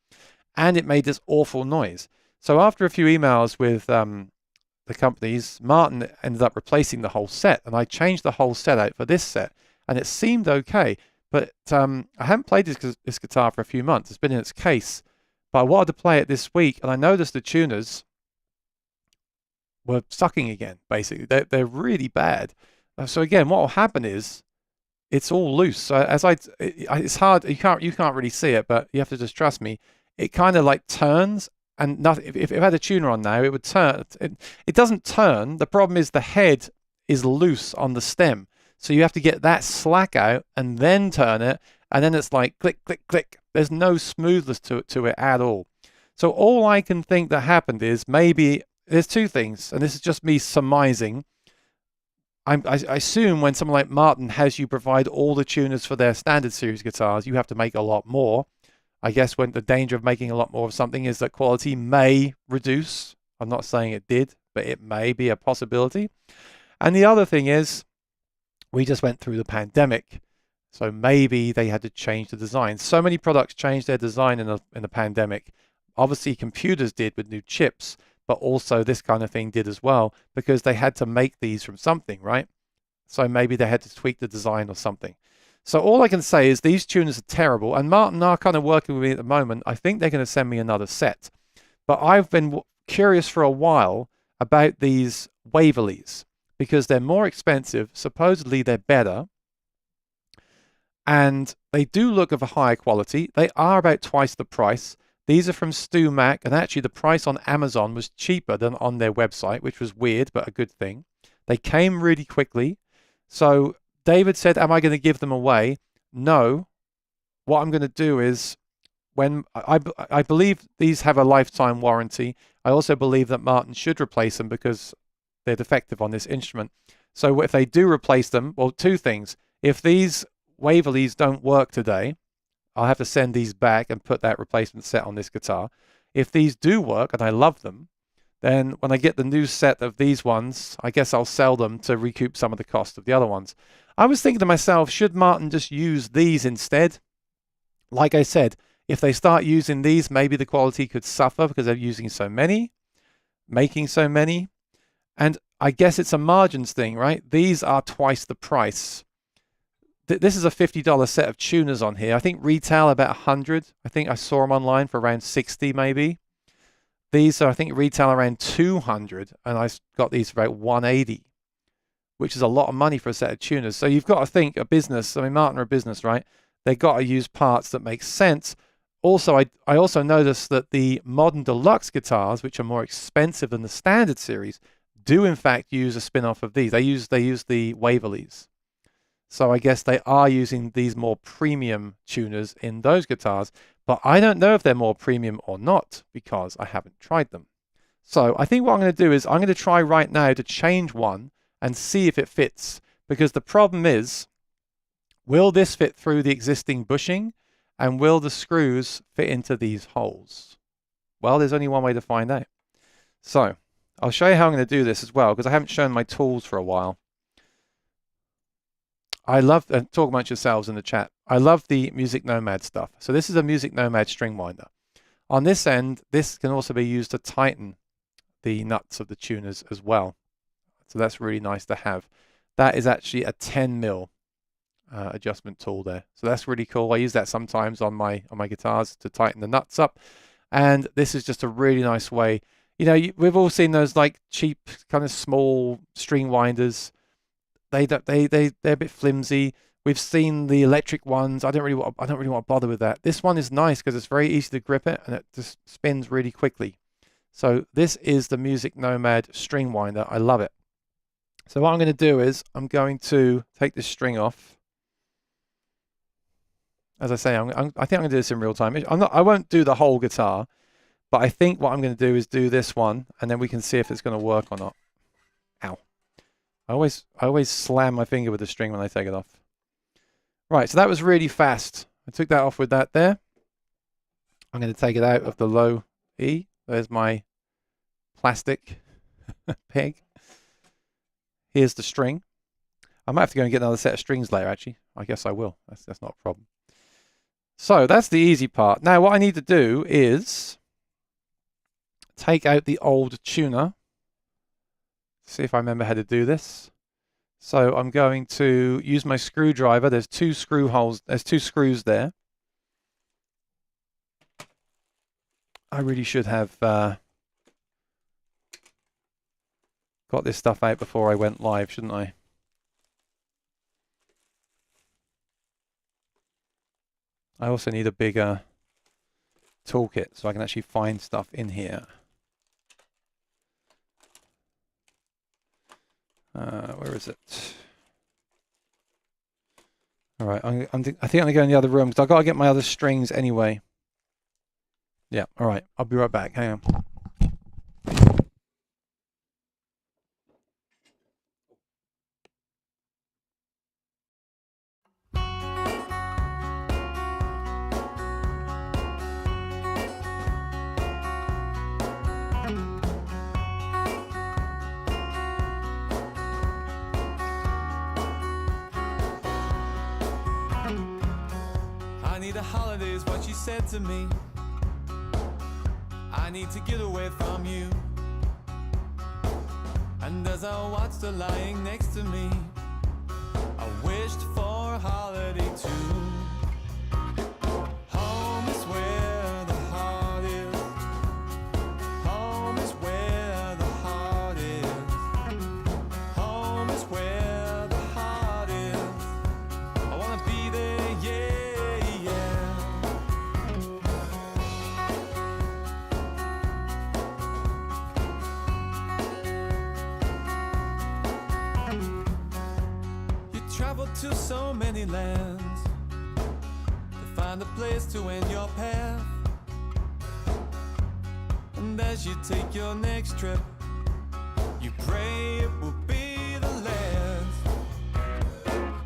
and it made this awful noise. So after a few emails with the companies, Martin ended up replacing the whole set, and I changed the whole set out for this set, and it seemed okay. But I haven't played this guitar for a few months. It's been in its case, but I wanted to play it this week, and I noticed the tuners were sucking again. Basically, they're really bad. So again, what will happen is it's all loose. So it's hard. You can't really see it, but you have to just trust me. It kind of like turns, and nothing. If it had a tuner on now, it would turn. It doesn't turn. The problem is the head is loose on the stem, so you have to get that slack out and then turn it, and then it's like click, click, click. There's no smoothness to it at all. So all I can think that happened is maybe there's two things, and this is just me surmising. I assume when someone like Martin has you provide all the tuners for their standard series guitars, you have to make a lot more. I guess when the danger of making a lot more of something is that quality may reduce. I'm not saying it did, but it may be a possibility. And the other thing is, we just went through the pandemic, so maybe they had to change the design. So many products changed their design in the pandemic. Obviously, computers did with new chips, but also this kind of thing did as well, because they had to make these from something, right? So maybe they had to tweak the design or something. So all I can say is these tuners are terrible, and Martin are kind of working with me at the moment. I think they're going to send me another set. But I've been curious for a while about these Waverleys, because they're more expensive. Supposedly they're better, and they do look of a higher quality. They are about twice the price. These are from Stu Mac, and actually the price on Amazon was cheaper than on their website, which was weird, but a good thing. They came really quickly. So David said, am I going to give them away? No. What I'm going to do is, when I believe these have a lifetime warranty, I also believe that Martin should replace them because they're defective on this instrument. So if they do replace them, well, two things. If these Waverleys don't work today, I'll have to send these back and put that replacement set on this guitar. If these do work, and I love them, then when I get the new set of these ones, I guess I'll sell them to recoup some of the cost of the other ones. I was thinking to myself, should Martin just use these instead? Like I said, if they start using these, maybe the quality could suffer because they're using so many, making so many. And I guess it's a margins thing, right? These are twice the price. This is a $50 set of tuners on here. I think retail about 100. I think I saw them online for around 60 maybe. These are, I think, retail around 200, and I got these for about 180, which is a lot of money for a set of tuners. So you've got to think a business. I mean, Martin are a business, right? They've got to use parts that make sense. Also, I also noticed that the modern deluxe guitars, which are more expensive than the standard series, do in fact use a spin-off of these. They use the Waverleys. So I guess they are using these more premium tuners in those guitars, but I don't know if they're more premium or not because I haven't tried them. So I think what I'm going to do is I'm going to try right now to change one and see if it fits, because the problem is, will this fit through the existing bushing, and will the screws fit into these holes? Well, there's only one way to find out. So I'll show you how I'm going to do this as well, because I haven't shown my tools for a while. I love, talk amongst yourselves in the chat, I love the Music Nomad stuff. So this is a Music Nomad string winder. On this end, this can also be used to tighten the nuts of the tuners as well. So that's really nice to have. That is actually a 10 mil adjustment tool there. So that's really cool. I use that sometimes on my guitars to tighten the nuts up. And this is just a really nice way. You know, we've all seen those like cheap kind of small string winders. They're a bit flimsy. We've seen the electric ones. I don't really want to bother with that. This one is nice because it's very easy to grip it and it just spins really quickly. So this is the Music Nomad string winder. I love it. So what I'm going to do is I'm going to take this string off. As I say, I think I'm going to do this in real time. I won't do the whole guitar, but I think what I'm going to do is do this one, and then we can see if it's going to work or not. Ow. I always slam my finger with the string when I take it off. Right, so that was really fast. I took that off with that there. I'm going to take it out of the low E. There's my plastic peg. Here's the string. I might have to go and get another set of strings later, actually. I guess I will. That's not a problem. So that's the easy part. Now what I need to do is take out the old tuner. See if I remember how to do this. So I'm going to use my screwdriver. There's two screw holes. There's two screws there. I really should have got this stuff out before I went live, shouldn't I? I also need a bigger toolkit so I can actually find stuff in here. Where is it? All right, I think I'm going to go in the other room because I've got to get my other strings anyway. Yeah, all right, I'll be right back. Hang on. I need a holiday is what she said to me. I need to get away from you. And as I watched her lying next to me, I wished for a holiday too. Home is where the heart is. Home is where the heart is. Home is where the heart is. I wanna be there, yeah, yeah. You traveled to so many lands to find a place to end your path. And as you take your next trip, you pray it will be the last.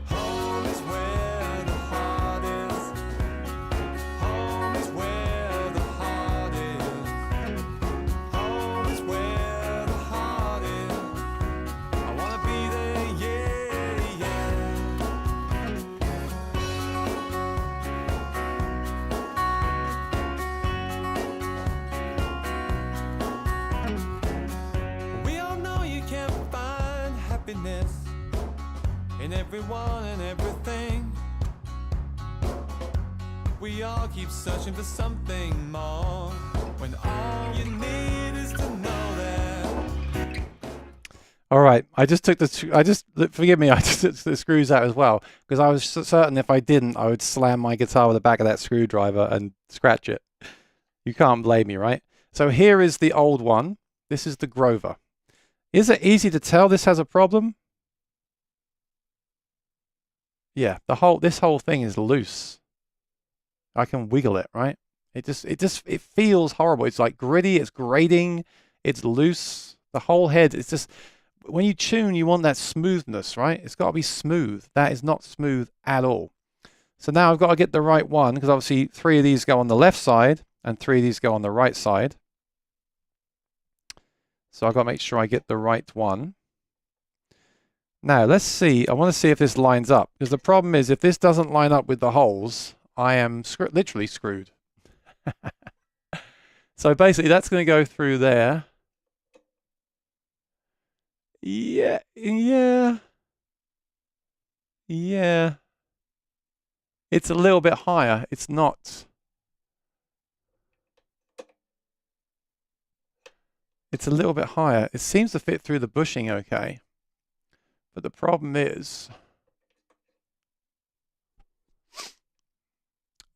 Home is where the heart is. Home is where the heart is. Home is where the heart is. I wanna be there, yeah, yeah. We all know you can't find happiness in everyone and everything. We all keep searching for something more when all you need is to know that. All right, I just took forgive me, I just took the screws out as well because I was certain if I didn't, I would slam my guitar with the back of that screwdriver and scratch it. You can't blame me, right? So here is the old one. This is the Grover. Is it easy to tell this has a problem? Yeah, this whole thing is loose. I can wiggle it, right? It feels horrible. It's like gritty, it's grating, it's loose. The whole head, it's just, when you tune, you want that smoothness, right? It's got to be smooth. That is not smooth at all. So now I've got to get the right one because obviously 3 of these go on the left side and 3 of these go on the right side. So I've got to make sure I get the right one. Now let's see. I want to see if this lines up because the problem is if this doesn't line up with the holes, I am literally screwed. So basically that's going to go through there. Yeah. It's a little bit higher. It's not. It's a little bit higher. It seems to fit through the bushing okay. But the problem is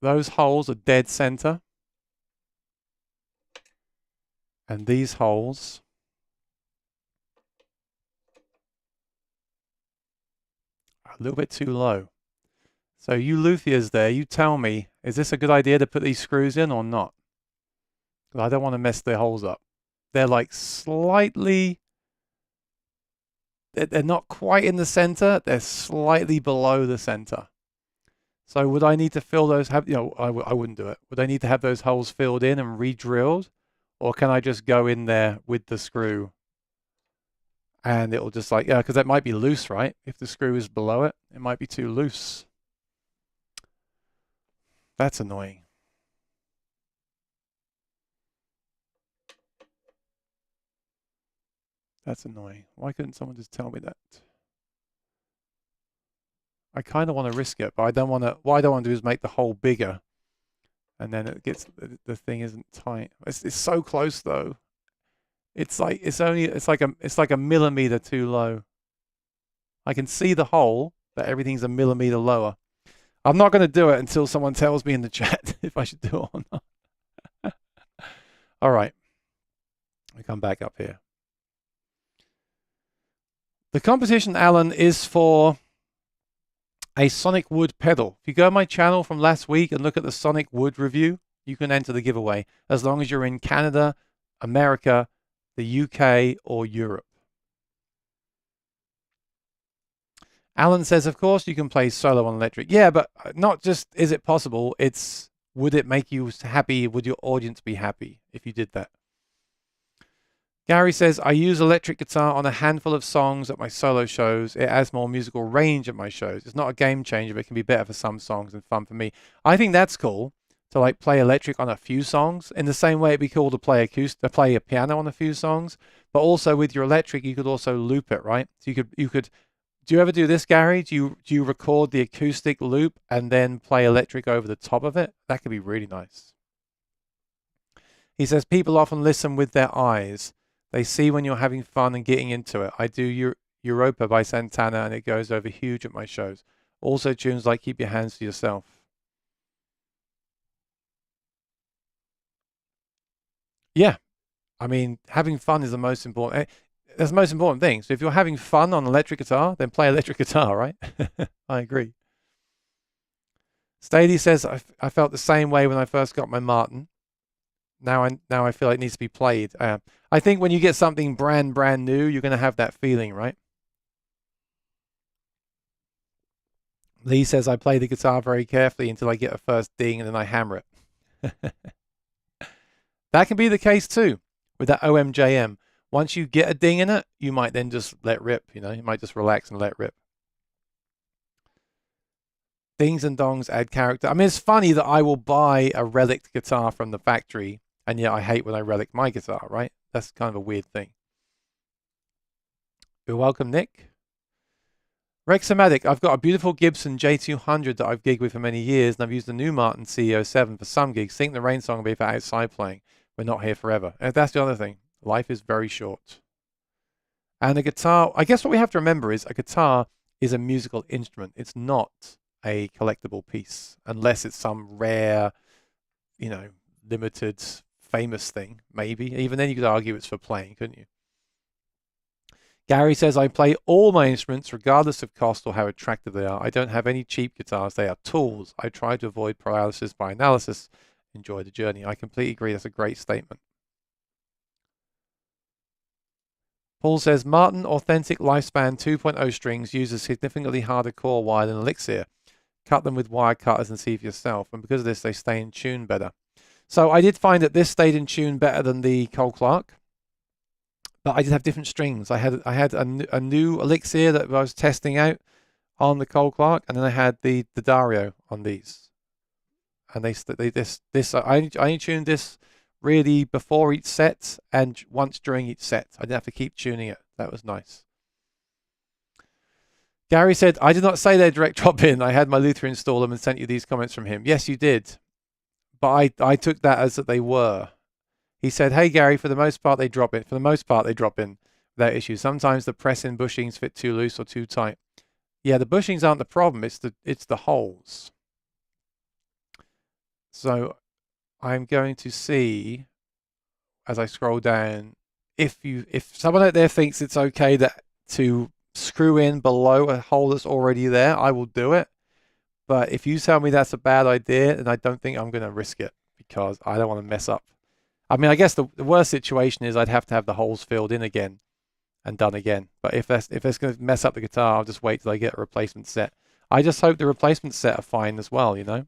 those holes are dead center. And these holes a little bit too low. So you luthiers there, you tell me, is this a good idea to put these screws in or not? 'Cause I don't want to mess their holes up. They're like slightly, they're not quite in the center. They're slightly below the center. So would I need to fill those, I wouldn't do it. Would I need to have those holes filled in and re-drilled? Or can I just go in there with the screw and it'll just like, yeah, because that might be loose, right? If the screw is below it, it might be too loose. That's annoying. That's annoying. Why couldn't someone just tell me that? I kind of want to risk it, but I don't want to. What I don't want to do is make the hole bigger, and then it gets the thing isn't tight. It's so close though. It's like it's like a millimeter too low. I can see the hole, but everything's a millimeter lower. I'm not going to do it until someone tells me in the chat if I should do it or not. All right, I come back up here. The competition, Alan, is for a Sonic Wood pedal. If you go to my channel from last week and look at the Sonic Wood review, you can enter the giveaway as long as you're in Canada, America, the UK, or Europe. Alan says, of course, you can play solo on electric. Yeah, but not just is it possible, it's would it make you happy? Would your audience be happy if you did that? Gary says, I use electric guitar on a handful of songs at my solo shows. It adds more musical range at my shows. It's not a game changer, but it can be better for some songs and fun for me. I think that's cool to like play electric on a few songs. In the same way, it'd be cool to play play a piano on a few songs. But also with your electric, you could also loop it, right? So you could. Do you ever do this, Gary? Do you record the acoustic loop and then play electric over the top of it? That could be really nice. He says people often listen with their eyes. They see when you're having fun and getting into it. I do Europa by Santana, and it goes over huge at my shows. Also tunes like Keep Your Hands to Yourself. Yeah, I mean, having fun is the most important. That's the most important thing. So if you're having fun on electric guitar, then play electric guitar, right? I agree. Stady says, I felt the same way when I first got my Martin. Now I feel like it needs to be played. I think when you get something brand new, you're going to have that feeling, right? Lee says, I play the guitar very carefully until I get a first ding and then I hammer it. That can be the case too with that OMJM. Once you get a ding in it, you might then just let rip, you might just relax and let rip. Dings and dongs add character. I mean, it's funny that I will buy a relic guitar from the factory, and yet I hate when I relic my guitar, right? That's kind of a weird thing. You're welcome, Nick. Rexomatic, I've got a beautiful Gibson J200 that I've gigged with for many years, and I've used the new Martin CEO7 for some gigs. Think the Rain Song will be for outside playing. We're not here forever. And that's the other thing. Life is very short. And a guitar, I guess what we have to remember is a guitar is a musical instrument. It's not a collectible piece, unless it's some rare, limited, famous thing, maybe. Even then you could argue it's for playing, couldn't you? Gary says, I play all my instruments regardless of cost or how attractive they are. I don't have any cheap guitars. They are tools. I try to avoid paralysis by analysis. Enjoy the journey. I completely agree. That's a great statement. Paul says, Martin Authentic Lifespan 2.0 strings use a significantly harder core wire than Elixir. Cut them with wire cutters and see for yourself. And because of this, they stay in tune better. So I did find that this stayed in tune better than the Cole Clark. But I did have different strings. I had a new Elixir that I was testing out on the Cole Clark, and then I had the Dario on these. And I only tuned this really before each set and once during each set. I didn't have to keep tuning it. That was nice. Gary said, I did not say they're direct drop in. I had my Luther install them and sent you these comments from him. Yes, you did. But I took that as that they were. He said, hey, Gary, for the most part, they drop in. For the most part, they drop in without issue. Sometimes the press-in bushings fit too loose or too tight. Yeah, the bushings aren't the problem. It's the holes. So I'm going to see, as I scroll down, if someone out there thinks it's okay to screw in below a hole that's already there, I will do it. But if you tell me that's a bad idea, then I don't think I'm going to risk it because I don't want to mess up. I mean, I guess the worst situation is I'd have to have the holes filled in again and done again. But if that's going to mess up the guitar, I'll just wait till I get a replacement set. I just hope the replacement set are fine as well, you know.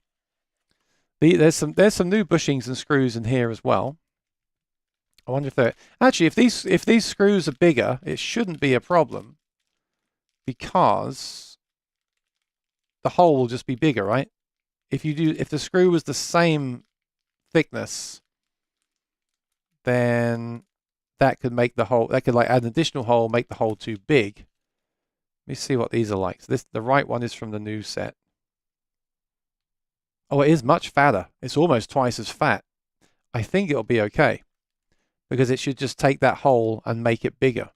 There's some new bushings and screws in here as well. I wonder if they're actually if these screws are bigger, it shouldn't be a problem because the hole will just be bigger, right? If the screw was the same thickness, then that could make the hole, that could like add an additional hole, make the hole too big. Let me see what these are like. So the right one is from the new set. Oh, it is much fatter. It's almost twice as fat. I think it'll be okay because it should just take that hole and make it bigger.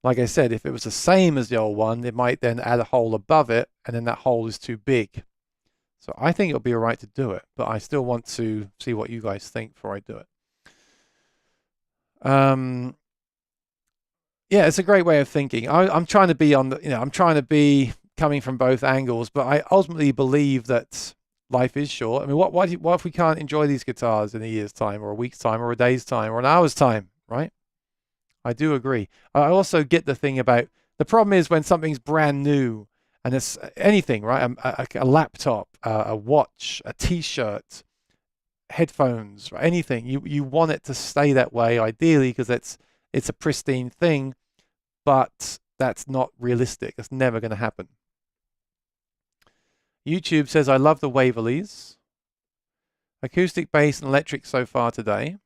Like I said, if it was the same as the old one, it might then add a hole above it, and then that hole is too big. So I think it'll be all right to do it, but I still want to see what you guys think before I do it. Yeah, it's a great way of thinking. I'm trying to be on the, I'm trying to be coming from both angles, but I ultimately believe that life is short. I mean, what if we can't enjoy these guitars in a year's time, or a week's time, or a day's time, or an hour's time, right? I do agree. I also get the thing about the problem is when something's brand new and it's anything, right? A laptop, a watch, a T-shirt, headphones, right? Anything. You want it to stay that way, ideally, because it's a pristine thing, but that's not realistic. It's never going to happen. YouTube says, I love the Waverleys. Acoustic, bass, and electric so far today.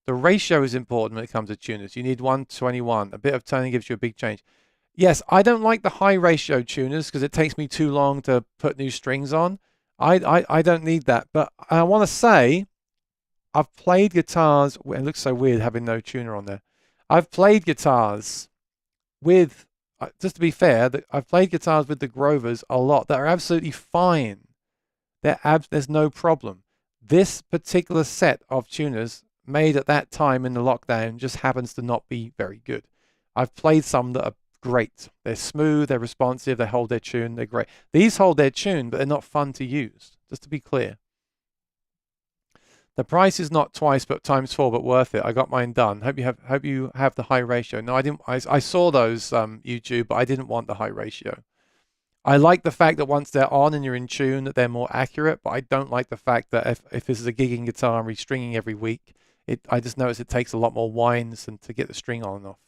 The ratio is important when it comes to tuners. You need 1:21. A bit of toning gives you a big change. Yes, I don't like the high ratio tuners because it takes me too long to put new strings on. I don't need that. But I want to say, I've played guitars. It looks so weird having no tuner on there. I've played guitars with, just to be fair, I've played guitars with the Grovers a lot that are absolutely fine. There's no problem. This particular set of tuners made at that time in the lockdown just happens to not be very good. I've played some that are great. They're smooth, they're responsive, they hold their tune, they're great. These hold their tune, but they're not fun to use, just to be clear. The price is not twice but times 4, but worth it. I got mine done. Hope you have the high ratio. No, I didn't. I saw those YouTube, but I didn't want the high ratio. I like the fact that once they're on and you're in tune, that they're more accurate, but I don't like the fact that if this is a gigging guitar and restringing every week, I just notice it takes a lot more winds and to get the string on and off.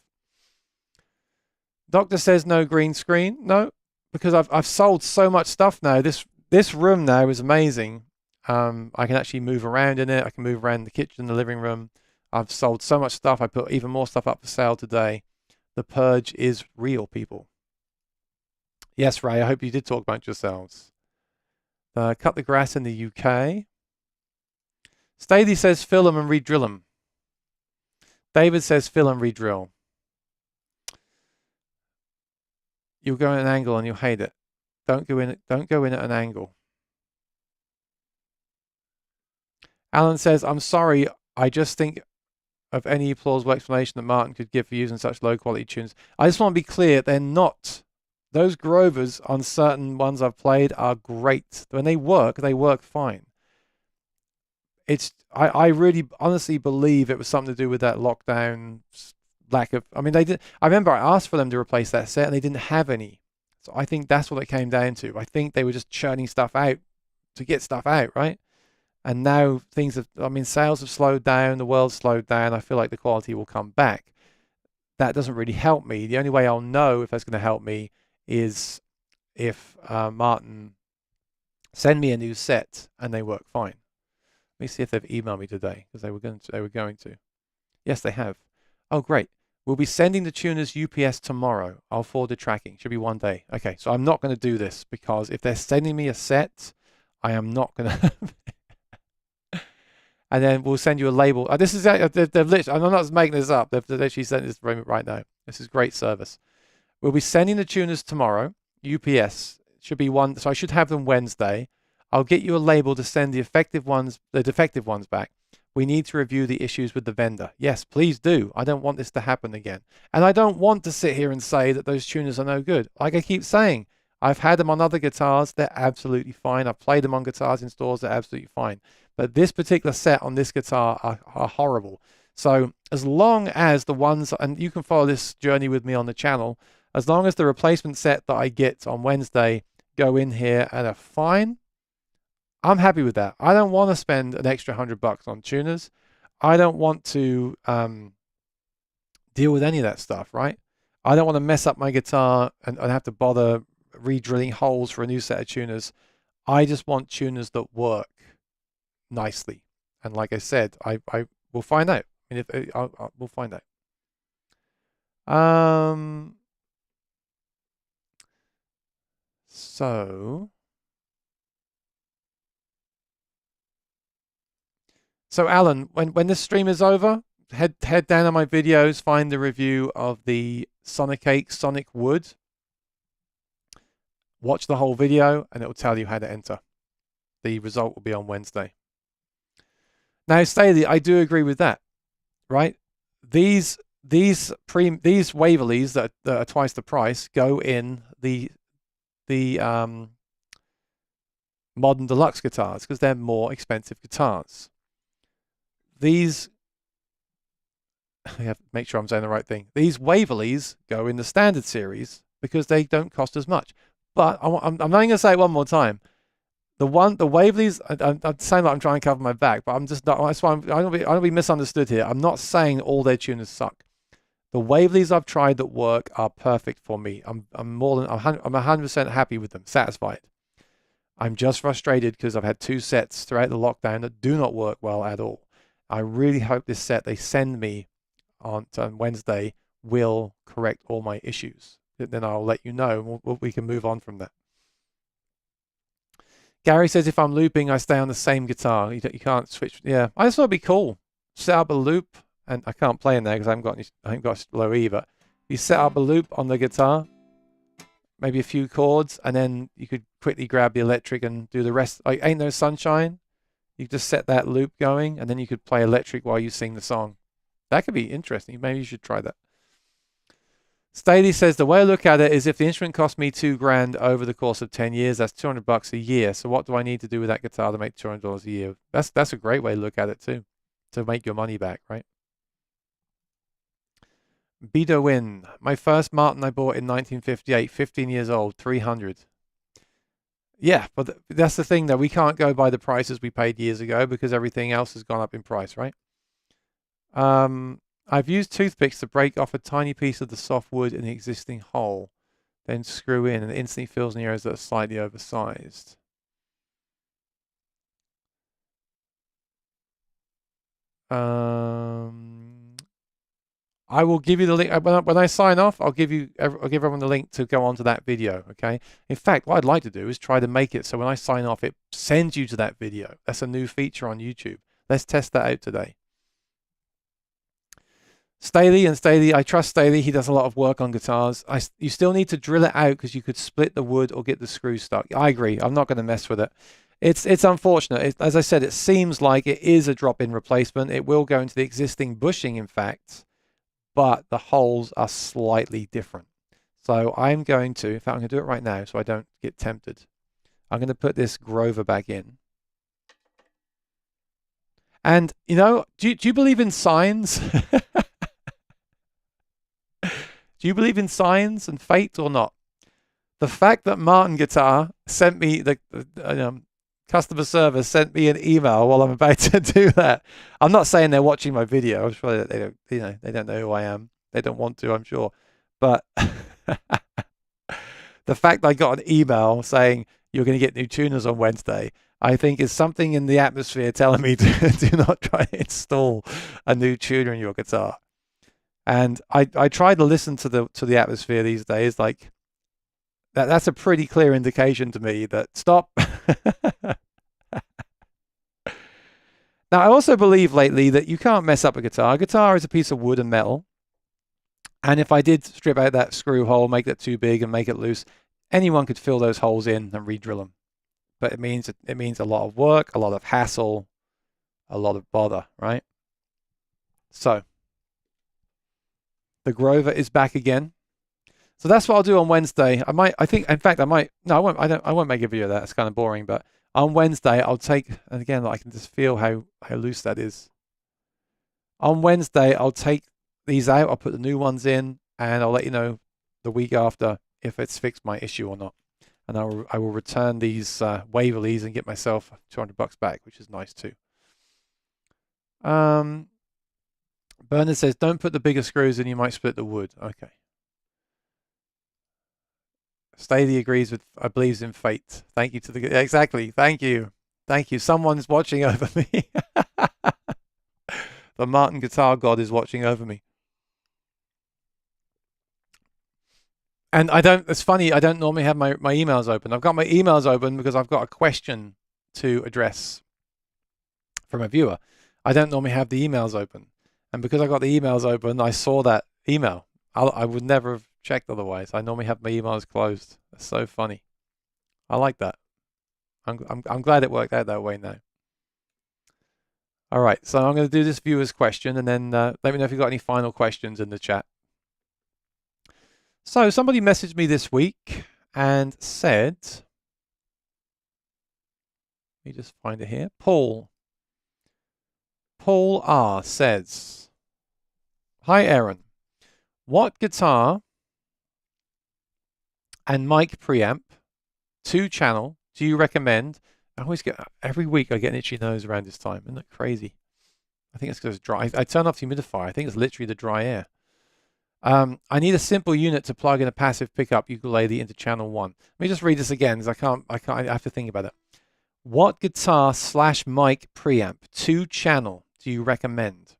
Doctor says no green screen. No, because I've sold so much stuff now. This room now is amazing. I can actually move around in it. I can move around the kitchen, the living room. I've sold so much stuff. I put even more stuff up for sale today. The purge is real, people. Yes, Ray, I hope you did talk about yourselves. Cut the grass in the UK. Staley says fill them and re-drill them. David says fill and re-drill. You'll go at an angle and you'll hate it. Don't go in at an angle. Alan says, I'm sorry, I just think of any plausible explanation that Martin could give for using such low quality tunes. I just want to be clear, they're not. Those Grovers on certain ones I've played are great. When they work fine. I really honestly believe it was something to do with that lockdown lack of, I mean, I remember I asked for them to replace that set and they didn't have any. So I think that's what it came down to. I think they were just churning stuff out to get stuff out, right? And now sales have slowed down, the world's slowed down. I feel like the quality will come back. That doesn't really help me. The only way I'll know if that's going to help me is if Martin send me a new set and they work fine. Let me see if they've emailed me today because they were going to. Yes, they have. Oh, great. We'll be sending the tuners UPS tomorrow. I'll forward the tracking. Should be one day. Okay, so I'm not going to do this because if they're sending me a set, I am not going to. And then we'll send you a label. This is they've literally, I'm not making this up. They've literally sent this right now. This is great service. We'll be sending the tuners tomorrow. UPS should be one. So I should have them Wednesday. I'll get you a label to send the defective ones back we need to review the issues with the vendor. Yes, please do. I don't want this to happen again. And I don't want to sit here and say that those tuners are no good. Like I keep saying, I've had them on other guitars. They're absolutely fine. I've played them on guitars in stores. They're absolutely fine. But this particular set on this guitar are horrible. So as long as the ones, and you can follow this journey with me on the channel, as long as the replacement set that I get on Wednesday go in here and are fine, I'm happy with that. I don't want to spend an extra $100 on tuners. I don't want to deal with any of that stuff, right? I don't want to mess up my guitar and have to bother re-drilling holes for a new set of tuners. I just want tuners that work nicely. And like I said, I will find out. I mean, we'll find out. So Alan, when this stream is over, head down on my videos, find the review of the Sonicake Sonic Wood. Watch the whole video and it will tell you how to enter. The result will be on Wednesday. Now, Staley, I do agree with that, right? These Waverleys that are twice the price go in the modern deluxe guitars because they're more expensive guitars. These, I have to make sure I'm saying the right thing. These Waverleys go in the standard series because they don't cost as much. But I'm only going to say it one more time. The Waverleys, I'm saying that I'm trying to cover my back, but I'm just not. That's why I don't be misunderstood here. I'm not saying all their tuners suck. The Waverleys I've tried that work are perfect for me. I'm 100% happy with them, satisfied. I'm just frustrated because I've had 2 sets throughout the lockdown that do not work well at all. I really hope this set they send me on Wednesday will correct all my issues. Then I'll let you know. We can move on from that. Gary says if I'm looping, I stay on the same guitar. You can't switch. Yeah, I just thought it'd be cool. Set up a loop, and I can't play in there because I haven't got low E. But you set up a loop on the guitar, maybe a few chords, and then you could quickly grab the electric and do the rest. Like Ain't No Sunshine. You just set that loop going, and then you could play electric while you sing the song. That could be interesting. Maybe you should try that. Staley says, the way I look at it is if the instrument cost me $2,000 over the course of 10 years, that's $200 a year. So what do I need to do with that guitar to make $200 a year? That's a great way to look at it too, to make your money back, right? Bedouin, my first Martin I bought in 1958, 15 years old, 300. Yeah, but that's the thing, though. We can't go by the prices we paid years ago because everything else has gone up in price, right? I've used toothpicks to break off a tiny piece of the soft wood in the existing hole, then screw in, and it instantly fills in the areas that are slightly oversized. I will give you the link when I sign off. I'll give everyone the link to go onto that video. Okay. In fact, what I'd like to do is try to make it so when I sign off, it sends you to that video. That's a new feature on YouTube. Let's test that out today. Staley, I trust Staley. He does a lot of work on guitars. You still need to drill it out because you could split the wood or get the screw stuck. I agree. I'm not going to mess with it. It's unfortunate. As I said, it seems like it is a drop-in replacement. It will go into the existing bushing, in fact, but the holes are slightly different. So I'm going to, in fact, I'm going to do it right now so I don't get tempted. I'm going to put this Grover back in. And, you know, do you believe in signs? Do you believe in signs and fate or not? The fact that Martin Guitar sent me, the customer service sent me an email while I'm about to do that. I'm not saying they're watching my video. I'm sure they don't, they don't know who I am. They don't want to, I'm sure. But the fact I got an email saying you're going to get new tuners on Wednesday, I think is something in the atmosphere telling me to do not try to install a new tuner in your guitar. And I try to listen to the atmosphere these days. Like that's a pretty clear indication to me that stop. Now, I also believe lately that you can't mess up a guitar. A guitar is a piece of wood and metal. And if I did strip out that screw hole, make that too big and make it loose, anyone could fill those holes in and re-drill them. But it means a lot of work, a lot of hassle, a lot of bother, right? So the Grover is back again. So that's what I'll do on Wednesday. I think, in fact, no, I won't make a video of that. It's kind of boring, but on Wednesday, I'll take, and again, I can just feel how loose that is. On Wednesday, I'll take these out. I'll put the new ones in, and I'll let you know the week after if it's fixed my issue or not. And I will return these Waverleys and get myself $200 back, which is nice too. Bernard says, don't put the bigger screws in, you might split the wood. Okay. Staley agrees with, I believes in fate. Thank you to the, exactly. Thank you. Thank you. Someone's watching over me. The Martin Guitar God is watching over me. And it's funny, I don't normally have my emails open. I've got my emails open because I've got a question to address from a viewer. I don't normally have the emails open. And because I got the emails open, I saw that email. I would never have checked otherwise. I normally have my emails closed. That's so funny. I like that. I'm glad it worked out that way now. All right, so I'm going to do this viewer's question, and then let me know if you've got any final questions in the chat. So somebody messaged me this week and said, let me just find it here. Paul R says, hi Aaron, what guitar and mic preamp 2-channel do you recommend? I always get, every week I get an itchy nose around this time. Isn't that crazy? I think it's because it's dry. I turn off the humidifier. I think it's literally the dry air. I need a simple unit to plug in a passive pickup ukulele into channel 1. Let me just read this again because I have to think about it. What guitar / mic preamp 2-channel do you recommend?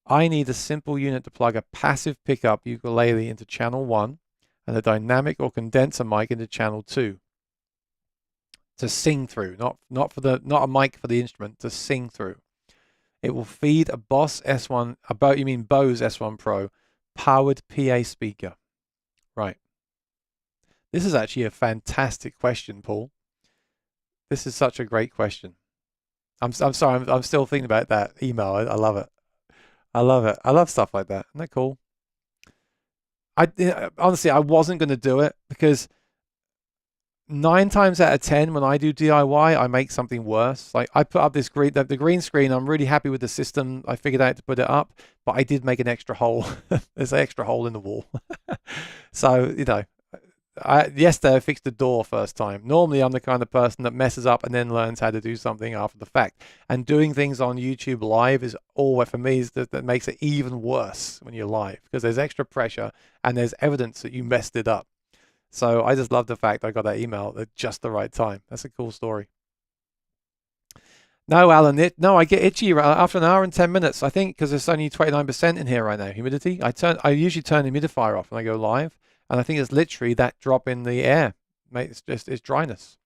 I need a simple unit to plug a passive pickup ukulele into channel 1 and a dynamic or condenser mic into channel 2 to sing through, not a mic for the instrument, to sing through. It will feed a Bose S1, Bose S1 Pro powered PA speaker. Right. This is actually a fantastic question, Paul. This is such a great question. I'm sorry, I'm still thinking about that email. I love it. I love it. I love stuff like that. Isn't that cool? Honestly, I wasn't going to do it because 9 times out of 10 when I do DIY, I make something worse. Like I put up this the green screen. I'm really happy with the system. I figured out to put it up, but I did make an extra hole. There's an extra hole in the wall. So, you know, yesterday I fixed the door first time. Normally I'm the kind of person that messes up and then learns how to do something after the fact. And doing things on YouTube live is always, for me, that makes it even worse when you're live because there's extra pressure and there's evidence that you messed it up. So I just love the fact I got that email at just the right time. That's a cool story. No, Alan, I get itchy after an hour and 10 minutes, I think, because there's only 29% in here right now, humidity. I usually turn the humidifier off when I go live, and I think it's literally that drop in the air. Mate, it's dryness.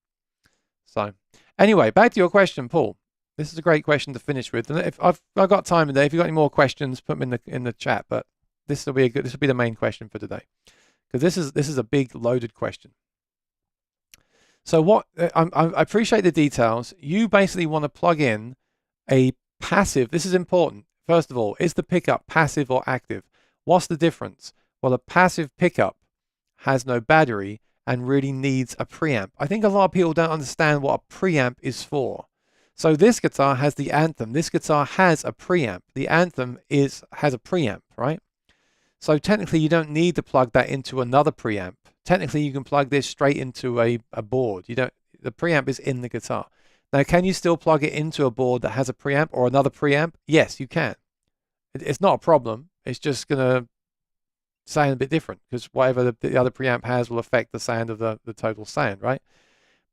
So anyway, back to your question, Paul. This is a great question to finish with. And if I've got time today, if you've got any more questions, put them in the chat. But this will be the main question for today. Because this is a big loaded question. So what I appreciate the details. You basically want to plug in a passive. This is important. First of all, is the pickup passive or active? What's the difference? Well, a passive pickup has no battery and really needs a preamp. I think a lot of people don't understand what a preamp is for. So this guitar has the Anthem. This guitar has a preamp. The Anthem has a preamp, right? So technically, you don't need to plug that into another preamp. Technically, you can plug this straight into a board. The preamp is in the guitar. Now, can you still plug it into a board that has a preamp or another preamp? Yes, you can. It's not a problem. It's just going to sound a bit different because whatever the other preamp has will affect the sound of the total sound, right?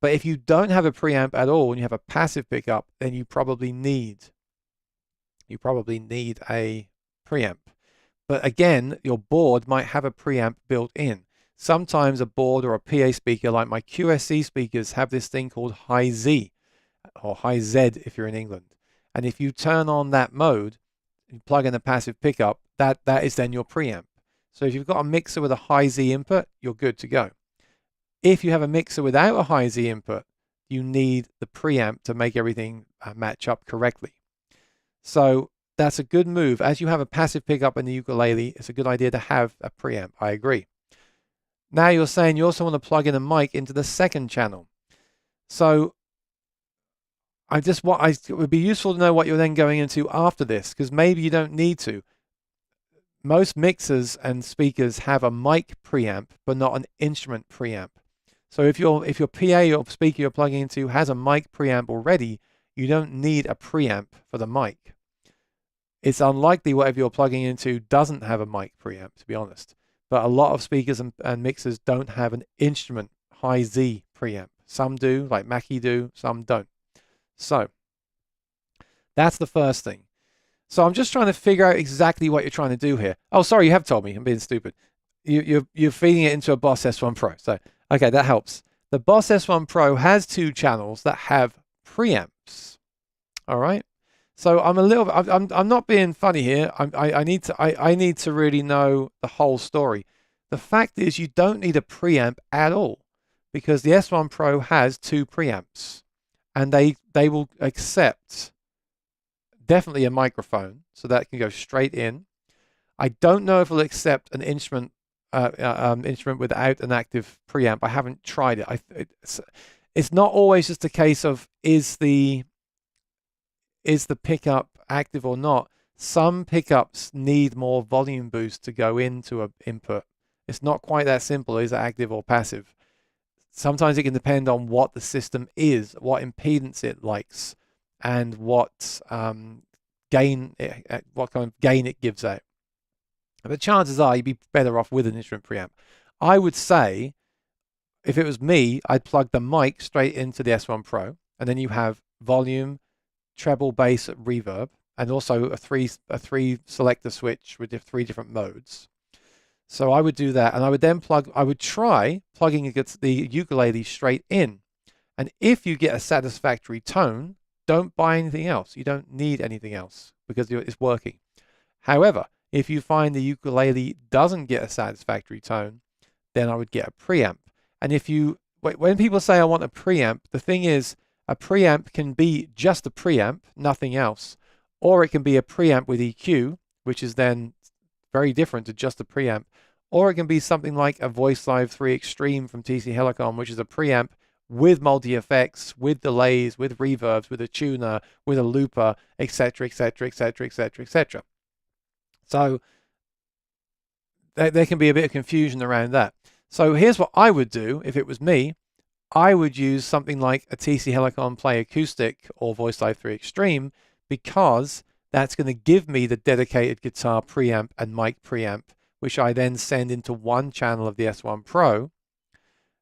But if you don't have a preamp at all and you have a passive pickup, then you probably need a preamp. But again, your board might have a preamp built in. Sometimes a board or a PA speaker, like my QSC speakers, have this thing called high Z or high Z if you're in England. And if you turn on that mode, you plug in a passive pickup, that is then your preamp. So if you've got a mixer with a high Z input, you're good to go. If you have a mixer without a high Z input, you need the preamp to make everything match up correctly. So that's a good move. As you have a passive pickup in the ukulele, it's a good idea to have a preamp. I agree. Now you're saying you also want to plug in a mic into the second channel. So it would be useful to know what you're then going into after this, because maybe you don't need to. Most mixers and speakers have a mic preamp, but not an instrument preamp. So if your PA or speaker you're plugging into has a mic preamp already, you don't need a preamp for the mic. It's unlikely whatever you're plugging into doesn't have a mic preamp, to be honest. But a lot of speakers and mixers don't have an instrument high Z preamp. Some do, like Mackie do, some don't. So that's the first thing. So I'm just trying to figure out exactly what you're trying to do here. Oh, sorry, you have told me. I'm being stupid. You're feeding it into a Boss S1 Pro. So, okay, that helps. The Boss S1 Pro has 2 channels that have preamps. All right. So I'm not being funny here. I need to really know the whole story. The fact is you don't need a preamp at all, because the S1 Pro has 2 preamps, and they will accept definitely a microphone, so that can go straight in. I don't know if it'll accept an instrument without an active preamp. I haven't tried it. It's not always just a case of is the pickup active or not. Some pickups need more volume boost to go into an input. It's not quite that simple. Is it active or passive? Sometimes it can depend on what the system is, what impedance it likes, and what kind of gain it gives out. But the chances are you'd be better off with an instrument preamp. I would say, if it was me, I'd plug the mic straight into the S1 Pro, and then you have volume, treble, bass, reverb, and also a three selector switch with 3 different modes. So I would do that, and I would try plugging the ukulele straight in. And if you get a satisfactory tone, don't buy anything else. You don't need anything else because it's working. However, if you find the ukulele doesn't get a satisfactory tone, then I would get a preamp. And when people say I want a preamp, the thing is, a preamp can be just a preamp, nothing else, or it can be a preamp with EQ, which is then very different to just a preamp, or it can be something like a VoiceLive 3 Extreme from TC Helicon, which is a preamp with multi-effects, with delays, with reverbs, with a tuner, with a looper, etc., etc., etc., etc., etc. So there can be a bit of confusion around that. So here's what I would do if it was me. I would use something like a TC Helicon Play Acoustic or VoiceLive 3 Extreme, because that's going to give me the dedicated guitar preamp and mic preamp, which I then send into one channel of the S1 Pro.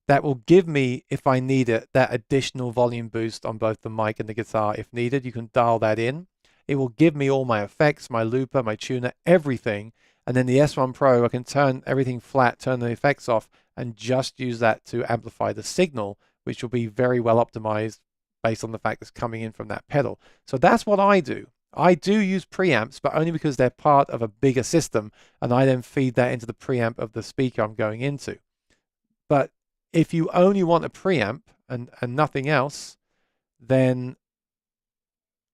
That will give me, if I need it, that additional volume boost on both the mic and the guitar if needed. You can dial that in. It will give me all my effects, my looper, my tuner, everything. And then the S1 Pro, I can turn everything flat, turn the effects off, and just use that to amplify the signal, which will be very well optimized based on the fact it's coming in from that pedal. So that's what I do. I do use preamps, but only because they're part of a bigger system, and I then feed that into the preamp of the speaker I'm going into. But if you only want a preamp and nothing else, then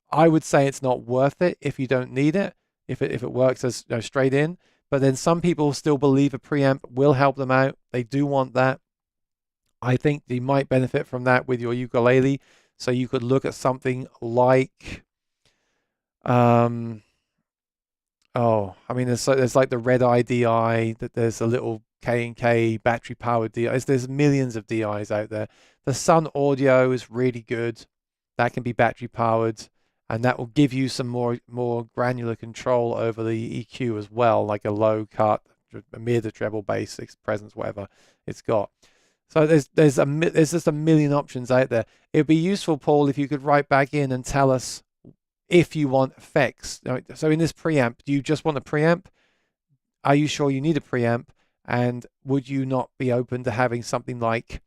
I would say it's not worth it if you don't need it, if it works as straight in. But then some people still believe a preamp will help them out. They do want that. I think you might benefit from that with your ukulele. So you could look at something like, there's like the Red Eye DI, that there's a little K&K battery powered DIs. There's millions of DIs out there. The Sun Audio is really good. That can be battery powered, and that will give you some more granular control over the EQ as well, like a low cut, a mid, a treble, bass, presence, whatever it's got. So there's just a million options out there. It would be useful, Paul, if you could write back in and tell us if you want effects. So in this preamp, do you just want a preamp? Are you sure you need a preamp? And would you not be open to having something like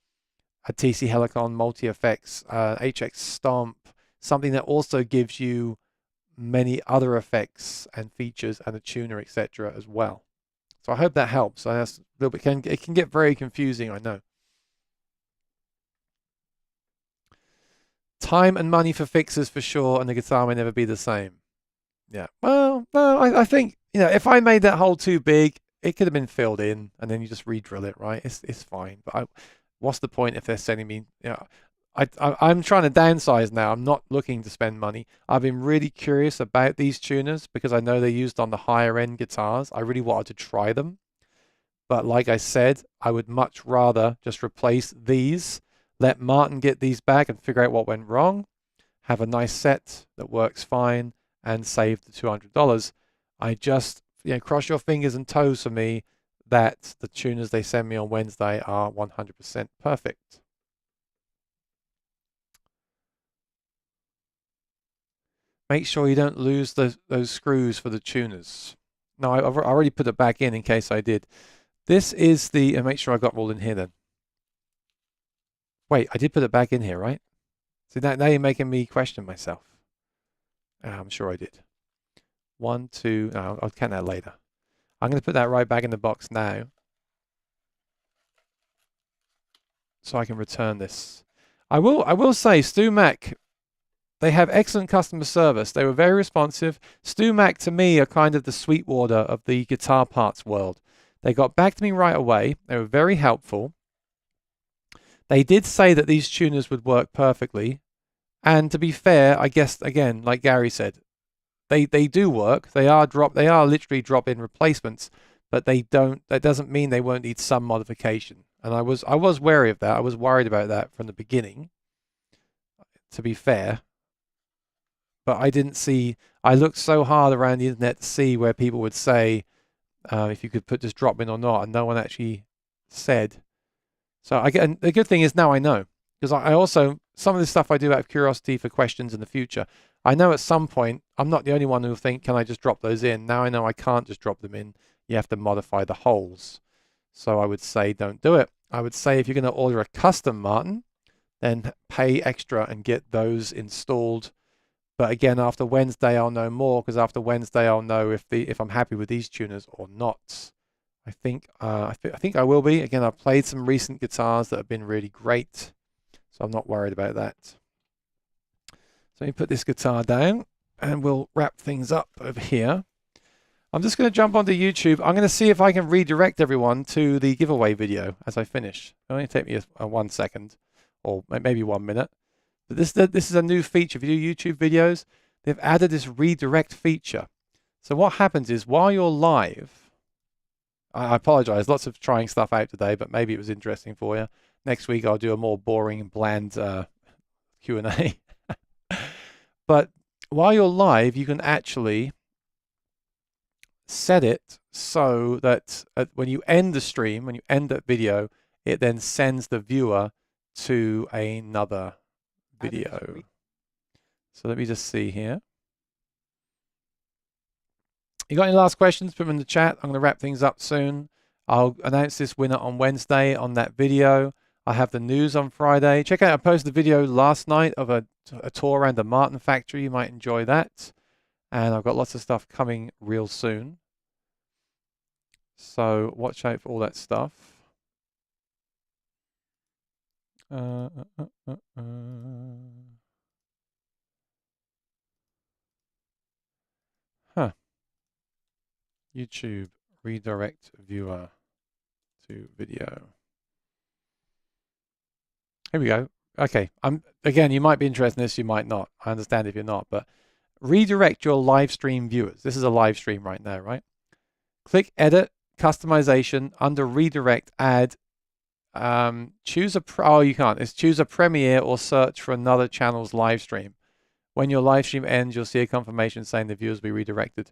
a TC Helicon multi-effects, HX Stomp, something that also gives you many other effects and features and a tuner, etc. as well? So I hope that helps. That's a little bit, it can get very confusing, I know. Time and money for fixers for sure, and the guitar may never be the same. Yeah. Well, no, I think, if I made that hole too big, it could have been filled in and then you just re-drill it, right? It's fine. But what's the point if they're sending me, I'm trying to downsize now. I'm not looking to spend money. I've been really curious about these tuners because I know they're used on the higher end guitars. I really wanted to try them. But like I said, I would much rather just replace these, let Martin get these back and figure out what went wrong, have a nice set that works fine, and save the $200. I just, cross your fingers and toes for me that the tuners they send me on Wednesday are 100% perfect. Make sure you don't lose those screws for the tuners. No, I've already put it back in case I did. This is the, make sure I got all in here then. Wait, I did put it back in here, right? See, now you're making me question myself. I'm sure I did. 1, 2, no, I'll count that later. I'm going to put that right back in the box now. So I can return this. I will say, StewMac, they have excellent customer service. They were very responsive. StewMac, to me, are kind of the Sweetwater of the guitar parts world. They got back to me right away. They were very helpful. They did say that these tuners would work perfectly. And to be fair, I guess, again, like Gary said, they do work. They are literally drop-in replacements, but that doesn't mean they won't need some modification. And I was wary of that. I was worried about that from the beginning, to be fair. But I looked so hard around the internet to see where people would say, if you could put this drop in or not, and no one actually said. So and the good thing is now I know, because I also, some of this stuff I do out of curiosity for questions in the future. I know at some point I'm not the only one who will think, can I just drop those in? Now I know I can't just drop them in. You have to modify the holes. So I would say don't do it. I would say if you're going to order a custom Martin, then pay extra and get those installed. But again, after Wednesday, I'll know more, because after Wednesday, I'll know if I'm happy with these tuners or not. I think I will be. Again, I've played some recent guitars that have been really great, so I'm not worried about that. So let me put this guitar down, and we'll wrap things up over here. I'm just going to jump onto YouTube. I'm going to see if I can redirect everyone to the giveaway video as I finish. It'll only take me a 1 second, or maybe 1 minute. But this is a new feature. If you do YouTube videos, they've added this redirect feature. So what happens is, while you're live, I apologize, lots of trying stuff out today, but maybe it was interesting for you. Next week I'll do a more boring and bland Q&A. But while you're live, you can actually set it so that when you end the stream, when you end that video, it then sends the viewer to another video. So let me just see here. You got any last questions? Put them in the chat. I'm going to wrap things up soon. I'll announce this winner on Wednesday on that video. I have the news on Friday. Check out, I posted a video last night of a tour around the Martin factory. You might enjoy that. And I've got lots of stuff coming real soon. So watch out for all that stuff. YouTube, redirect viewer to video. Here we go. Okay, again, you might be interested in this, you might not. I understand if you're not, but redirect your live stream viewers. This is a live stream right now, right? Click edit, customization, under redirect, add, choose you can't. It's choose a premiere or search for another channel's live stream. When your live stream ends, you'll see a confirmation saying the viewers will be redirected.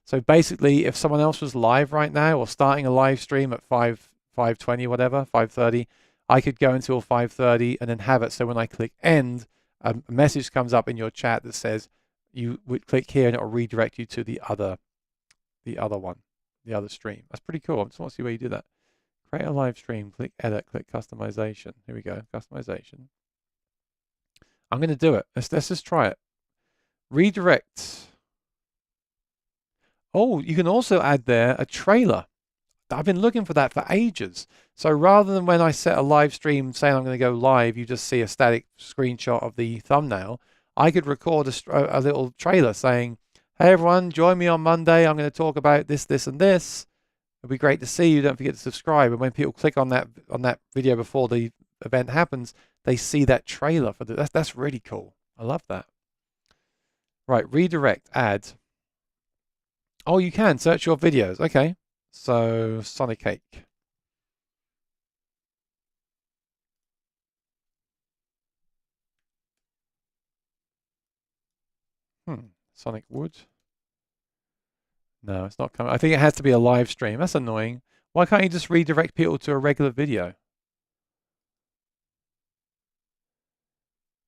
So basically, if someone else was live right now or starting a live stream at 5:20, whatever, 5:30, I could go until 5:30 and then have it. So when I click end, a message comes up in your chat that says you would click here and it will redirect you to the other one, the other stream. That's pretty cool. I just want to see where you do that. Create a live stream, click edit, click customization. Here we go, customization. I'm going to do it. Let's just try it. Redirect. Oh, you can also add there a trailer. I've been looking for that for ages. So rather than when I set a live stream saying I'm going to go live, you just see a static screenshot of the thumbnail, I could record a little trailer saying, Hey everyone, join me on Monday. I'm going to talk about this, this, and this. It'll be great to see you. Don't forget to subscribe. And when people click on that video before the event happens, they see that trailer for that's really cool. I love that. Right, redirect, add. Oh, you can search your videos. Okay, so Sonic Cake. Sonic Wood. No, it's not coming. I think it has to be a live stream. That's annoying. Why can't you just redirect people to a regular video?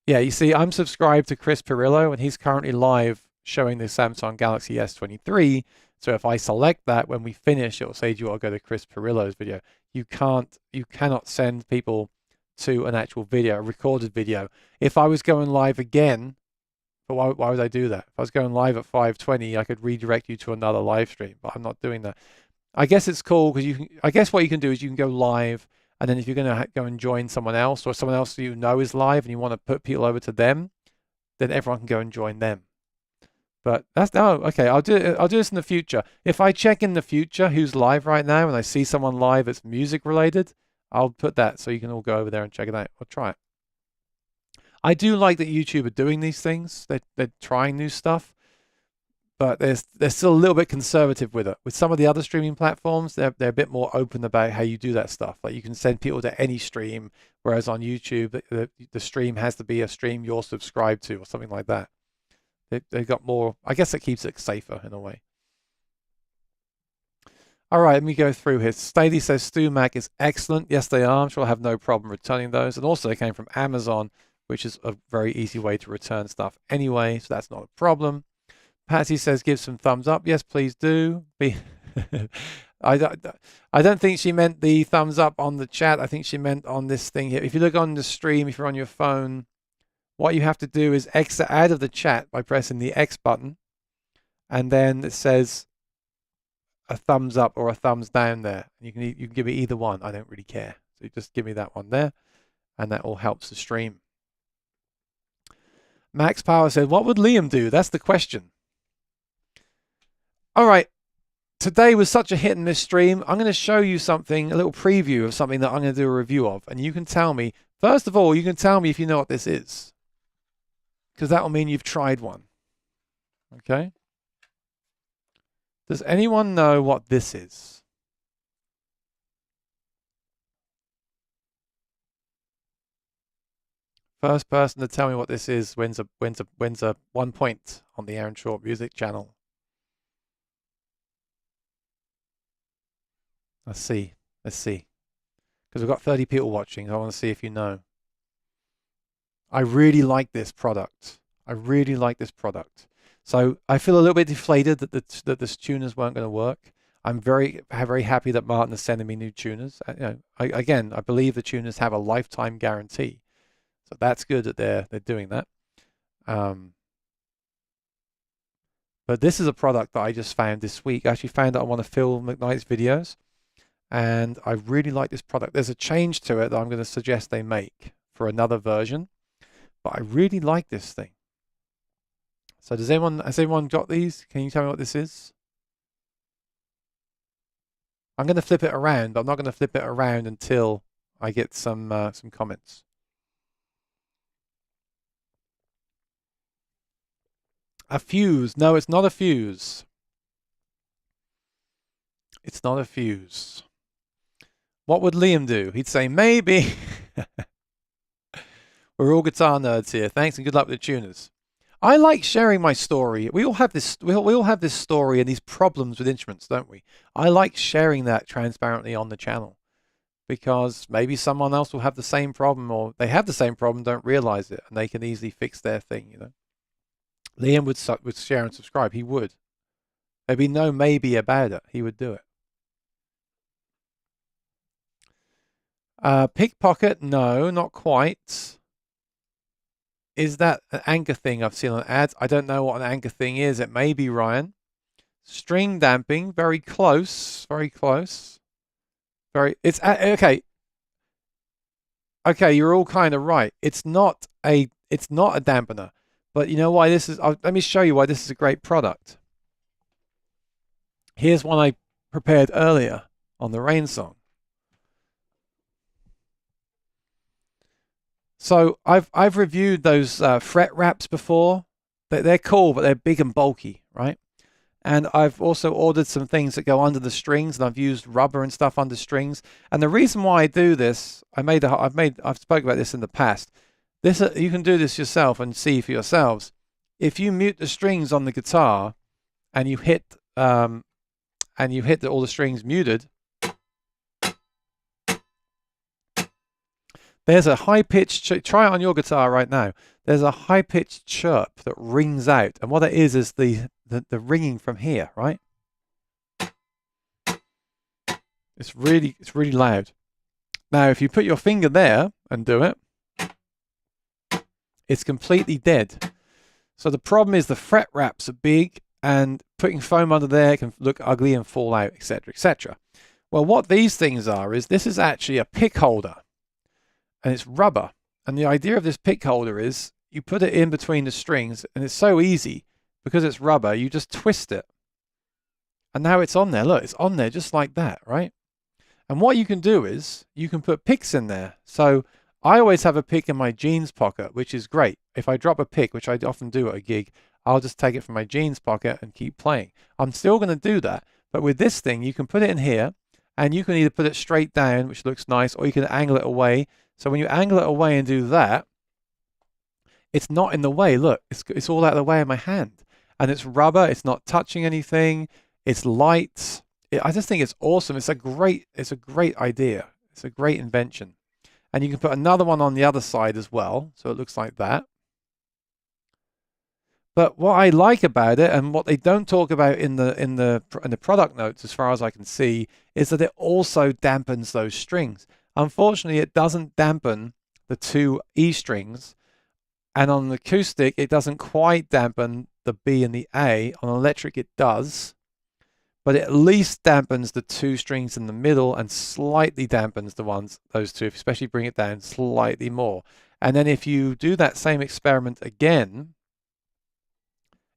Yeah, you see, I'm subscribed to Chris Pirillo, and he's currently live showing the Samsung Galaxy S23. So if I select that, when we finish, it will say, do you want to go to Chris Pirillo's video? You cannot send people to an actual video, a recorded video. If I was going live again, but why would I do that? If I was going live at 5:20, I could redirect you to another live stream, but I'm not doing that. I guess it's cool because I guess what you can do is you can go live, and then if you're going to go and join someone else or someone else you know is live and you want to put people over to them, then everyone can go and join them. But okay. I'll do this in the future. If I check in the future who's live right now and I see someone live that's music related, I'll put that so you can all go over there and check it out. I'll try it. I do like that YouTube are doing these things. They're trying new stuff, but they're still a little bit conservative with it. With some of the other streaming platforms, they're a bit more open about how you do that stuff. Like you can send people to any stream, whereas on YouTube, the stream has to be a stream you're subscribed to or something like that. They've got more. I guess it keeps it safer in a way. All right, let me go through here. Stady says StewMac is excellent. Yes, they are. I'm sure I'll have no problem returning those. And also they came from Amazon, which is a very easy way to return stuff anyway, so that's not a problem. Patsy says give some thumbs up. Yes, please do. I don't think she meant the thumbs up on the chat. I think she meant on this thing here. If you look on the stream, if you're on your phone, what you have to do is exit out of the chat by pressing the X button, and then it says a thumbs up or a thumbs down there. You can give me either one. I don't really care. So you just give me that one there, and that all helps the stream. Max Power said, what would Liam do? That's the question. All right. Today was such a hit and miss stream. I'm going to show you something, a little preview of something that I'm going to do a review of. And you can tell me, first of all, you can tell me if you know what this is, because that will mean you've tried one. Okay. Does anyone know what this is? First person to tell me what this is wins a 1 point on the Aaron Short Music channel. Let's see. Because we've got 30 people watching. I want to see if you know. I really like this product. So I feel a little bit deflated that the tuners weren't going to work. I'm very happy that Martin is sending me new tuners. I believe the tuners have a lifetime guarantee. So that's good that they're doing that. But this is a product that I just found this week. I actually found out on one of Phil McKnight's videos, and I really like this product. There's a change to it that I'm going to suggest they make for another version, but I really like this thing. So has anyone got these? Can you tell me what this is? I'm going to flip it around, but I'm not going to flip it around until I get some comments. A fuse. No, it's not a fuse. It's not a fuse. What would Liam do? He'd say, maybe. We're all guitar nerds here. Thanks and good luck with the tuners. I like sharing my story. We all have this. We all have this story and these problems with instruments, don't we? I like sharing that transparently on the channel, because maybe someone else will have the same problem, or they have the same problem, don't realize it, and they can easily fix their thing. You know. Liam would share and subscribe. He would. There'd be no maybe about it. He would do it. Pickpocket? No, not quite. Is that an Anchor thing I've seen on ads? I don't know what an Anchor thing is. It may be, Ryan. String damping? Very close. Very close. It's okay. Okay, you're all kind of right. It's not a dampener. But you know why this is? Let me show you why this is a great product. Here's one I prepared earlier on the Rain Song. So I've reviewed those fret wraps before. They're cool, but they're big and bulky, right? And I've also ordered some things that go under the strings, and I've used rubber and stuff under strings. And the reason why I do this, I've spoken about this in the past. This you can do this yourself and see for yourselves. If you mute the strings on the guitar, and you hit all the strings muted, there's a high-pitched, try it on your guitar right now. There's a high-pitched chirp that rings out. And what it is the ringing from here, right? It's really loud. Now, if you put your finger there and do it, it's completely dead. So the problem is the fret wraps are big, and putting foam under there can look ugly and fall out, etc., etc. Well, what these things are is this is actually a pick holder. And it's rubber. And the idea of this pick holder is you put it in between the strings, and it's so easy because it's rubber, you just twist it. And now it's on there. Look, it's on there just like that, right? And what you can do is you can put picks in there. So I always have a pick in my jeans pocket, which is great. If I drop a pick, which I often do at a gig, I'll just take it from my jeans pocket and keep playing. I'm still going to do that. But with this thing, you can put it in here, and you can either put it straight down, which looks nice, or you can angle it away. So when you angle it away and do that, it's not in the way. Look, it's all out of the way of my hand. And it's rubber. It's not touching anything. It's light. I just think it's awesome. It's a great idea. It's a great invention. And you can put another one on the other side as well. So it looks like that. But what I like about it, and what they don't talk about in the product notes, as far as I can see, is that it also dampens those strings. Unfortunately, it doesn't dampen the two E strings, and on the acoustic, it doesn't quite dampen the B and the A. On electric, it does, but it at least dampens the two strings in the middle and slightly dampens those two, especially bring it down slightly more. And then if you do that same experiment again,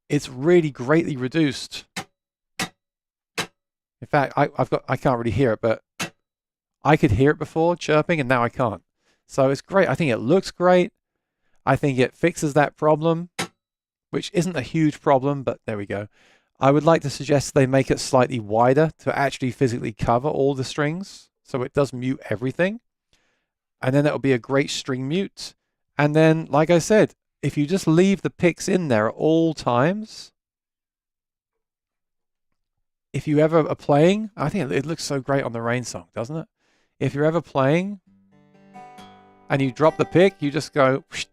it's really greatly reduced. In fact, I can't really hear it, but I could hear it before chirping, and now I can't. So it's great. I think it looks great. I think it fixes that problem, which isn't a huge problem, but there we go. I would like to suggest they make it slightly wider to actually physically cover all the strings, so it does mute everything. And then it'll be a great string mute. And then, like I said, if you just leave the picks in there at all times, if you ever are playing, I think it looks so great on the Rain Song, doesn't it? If you're ever playing and you drop the pick, you just go, whoosh.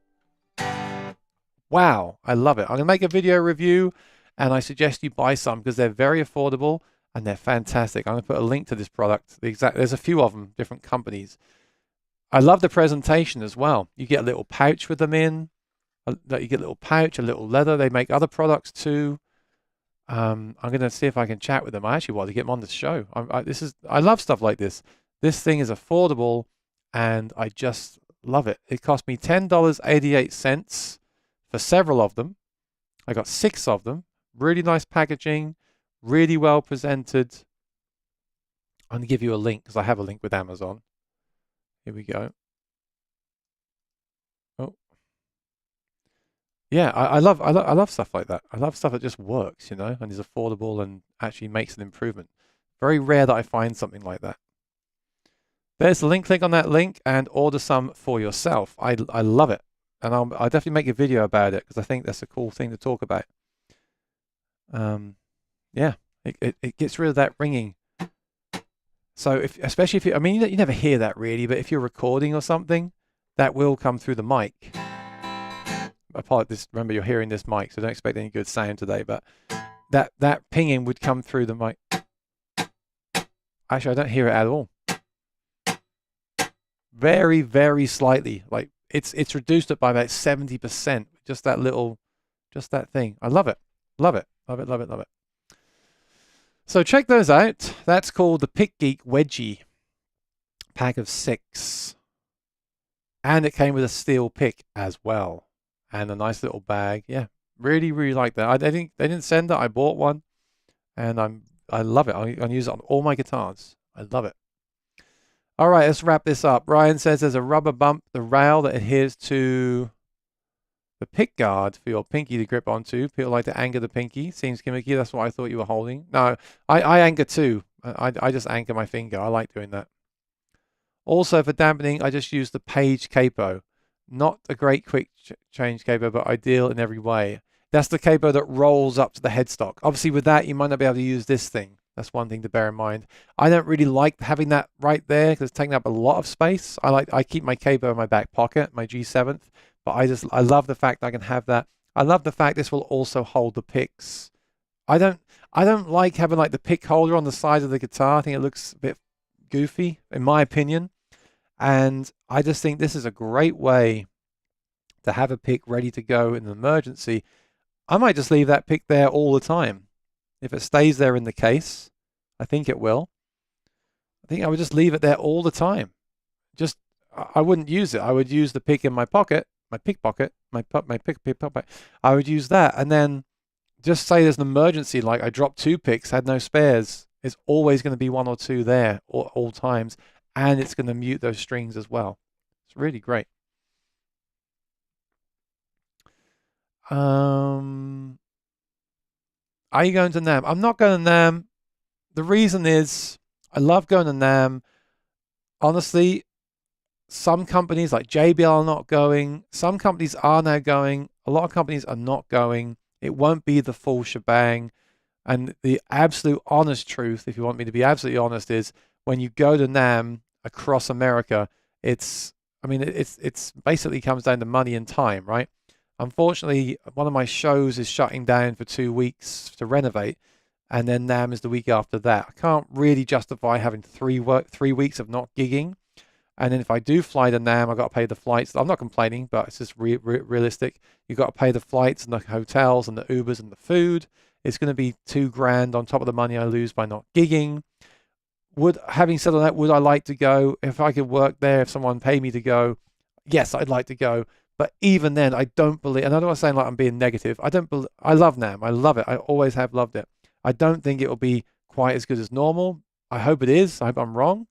Wow, I love it. I'm going to make a video review, and I suggest you buy some because they're very affordable and they're fantastic. I'm going to put a link to this product. There's a few of them, different companies. I love the presentation as well. You get a little pouch with them in. You get a little pouch, a little leather. They make other products too. I'm going to see if I can chat with them. I actually want to get them on the show. I love stuff like this. This thing is affordable, and I just love it. It cost me $10.88 for several of them. I got 6 of them. Really nice packaging, really well presented. I'm going to give you a link because I have a link with Amazon. Here we go. Oh, yeah, I love stuff like that. I love stuff that just works, you know, and is affordable and actually makes an improvement. Very rare that I find something like that. There's the link. Click on that link and order some for yourself. I love it, and I'll definitely make a video about it because I think that's a cool thing to talk about. Yeah, it gets rid of that ringing. So especially if you, I mean, you never hear that really, but if you're recording or something, that will come through the mic. Remember, you're hearing this mic, so don't expect any good sound today. But that pinging would come through the mic. Actually, I don't hear it at all. Very, very slightly. Like it's reduced it by about 70%. Just that thing. I love it. Love it. Love it. Love it. Love it. So check those out. That's called the Pick Geek Wedgie. Pack of 6. And it came with a steel pick as well. And a nice little bag. Yeah. Really, really like that. They didn't send it. I bought one. And I'm I love it. I'm gonna use it on all my guitars. I love it. All right, let's wrap this up. Ryan says there's a rubber bump, the rail that adheres to the pick guard for your pinky to grip onto. People like to anchor the pinky. Seems gimmicky. That's what I thought you were holding. No, I anchor too. I just anchor my finger. I like doing that. Also for dampening, I just use the Page capo. Not a great quick change capo, but ideal in every way. That's the capo that rolls up to the headstock. Obviously with that, you might not be able to use this thing. That's one thing to bear in mind. I don't really like having that right there because it's taking up a lot of space. I keep my capo in my back pocket, my G7th, but I love the fact I can have that. I love the fact this will also hold the picks. I don't like having like the pick holder on the side of the guitar. I think it looks a bit goofy in my opinion. And I just think this is a great way to have a pick ready to go in an emergency. I might just leave that pick there all the time. If it stays there in the case, I think it will. I think I would just leave it there all the time. I wouldn't use it. I would use the pick in my pocket, my pick pocket, my pick pocket. I would use that. And then just say there's an emergency, like I dropped 2 picks, had no spares. It's always going to be 1 or 2 there all times. And it's going to mute those strings as well. It's really great. Are you going to NAMM? I'm not going to NAMM. The reason is I love going to NAMM. Honestly, some companies like JBL are not going. Some companies are now going. A lot of companies are not going. It won't be the full shebang. And the absolute honest truth, if you want me to be absolutely honest, is when you go to NAMM across America, it's basically comes down to money and time, right? Unfortunately, one of my shows is shutting down for 2 weeks to renovate, and then NAMM is the week after that. I can't really justify having 3 weeks of not gigging. And then if I do fly to NAMM, I've got to pay the flights. I'm not complaining, but it's just realistic. You've got to pay the flights and the hotels and the Ubers and the food. It's going to be $2,000 on top of the money I lose by not gigging. Having said all that, would I like to go? If I could work there, if someone paid me to go, yes, I'd like to go. But even then, I don't believe, and I don't want to sound like I'm being negative. I love NAMM. I love it. I always have loved it. I don't think it will be quite as good as normal. I hope it is. I hope I'm wrong.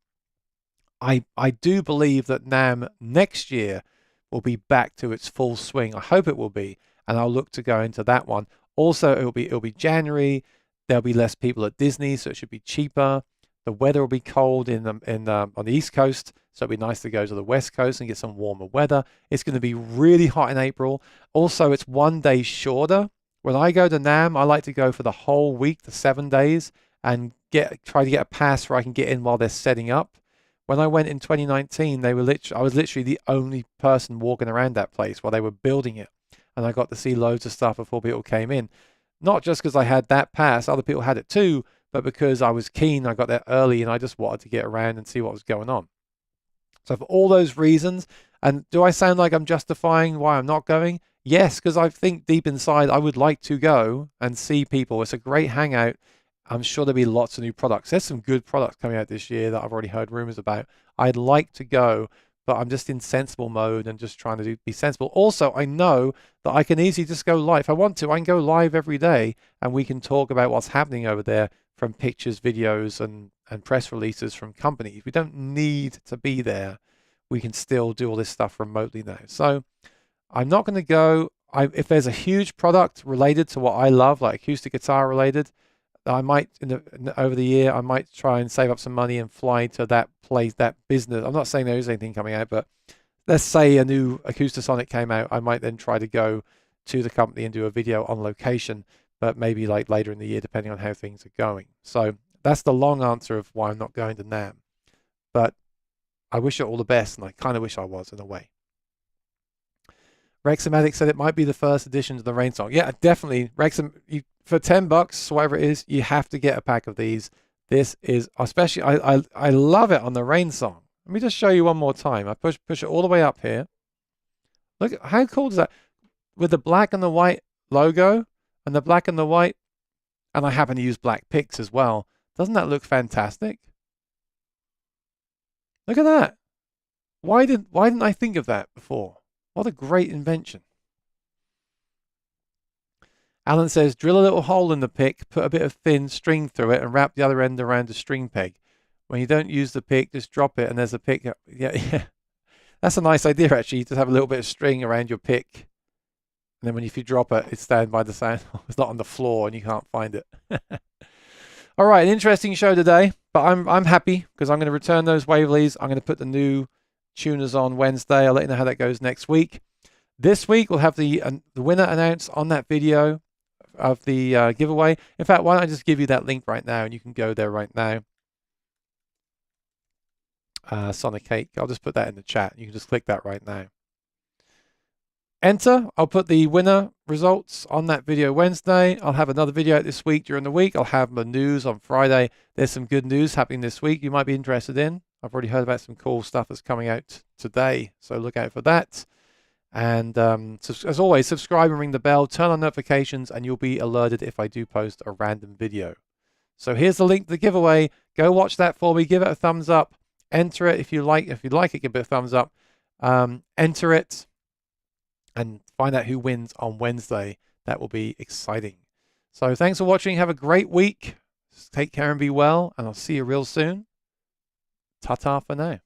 I do believe that NAMM next year will be back to its full swing. I hope it will be, and I'll look to go into that one. Also, it'll be January. There'll be less people at Disney, so it should be cheaper. The weather will be cold on the East Coast, so it'll be nice to go to the West Coast and get some warmer weather. It's going to be really hot in April. Also, it's 1 day shorter. When I go to NAMM, I like to go for the whole week, the 7 days, and try to get a pass where I can get in while they're setting up. When I went in 2019, I was literally the only person walking around that place while they were building it, and I got to see loads of stuff before people came in. Not just because I had that pass, other people had it too, but because I was keen, I got there early, and I just wanted to get around and see what was going on. So for all those reasons, and do I sound like I'm justifying why I'm not going? Yes, because I think deep inside I would like to go and see people. It's a great hangout. I'm sure there'll be lots of new products. There's some good products coming out this year that I've already heard rumors about. I'd like to go, but I'm just in sensible mode and just trying to be sensible. Also, I know that I can easily just go live. If I want to, I can go live every day and we can talk about what's happening over there from pictures, videos, and press releases from companies. We don't need to be there. We can still do all this stuff remotely now. So I'm not going to go. If there's a huge product related to what I love, like acoustic guitar related, I might, over the year, I might try and save up some money and fly to that place, that business. I'm not saying there is anything coming out, but let's say a new Acoustasonic came out. I might then try to go to the company and do a video on location, but maybe like later in the year, depending on how things are going. So that's the long answer of why I'm not going to NAMM. But I wish it all the best, and I kind of wish I was in a way. Rexomatic said it might be the first addition to the Rain song. Yeah, definitely. Rexom, for $10, whatever it is, you have to get a pack of these. This is, especially, I love it on the Rain song. Let me just show you one more time. I push it all the way up here. Look, how cool is that? With the black and the white logo, and the black and the white, and I happen to use black picks as well. Doesn't that look fantastic? Look at that. Why didn't I think of that before? What a great invention. Alan says, drill a little hole in the pick, put a bit of thin string through it, and wrap the other end around a string peg. When you don't use the pick, just drop it, and there's a pick. Yeah. That's a nice idea, actually. Just have a little bit of string around your pick. And then if you drop it, it's down by the sound. It's not on the floor, and you can't find it. All right, an interesting show today, but I'm happy because I'm going to return those Waverleys. I'm going to put the new tuners on Wednesday. I'll let you know how that goes next week. This week, we'll have the winner announced on that video of the giveaway. In fact, why don't I just give you that link right now, and you can go there right now. Sonic Cake. I'll just put that in the chat. You can just click that right now. Enter. I'll put the winner results on that video Wednesday. I'll have another video out this week during the week. I'll have the news on Friday. There's some good news happening this week you might be interested in. I've already heard about some cool stuff that's coming out today, so look out for that. And as always, subscribe and ring the bell, turn on notifications, and you'll be alerted if I do post a random video. So here's the link to the giveaway. Go watch that for me. Give it a thumbs up. Enter it if you like. If you like it, give it a thumbs up. Enter it and find out who wins on Wednesday. That will be exciting. So thanks for watching. Have a great week. Take care and be well. And I'll see you real soon. Ta-ta for now.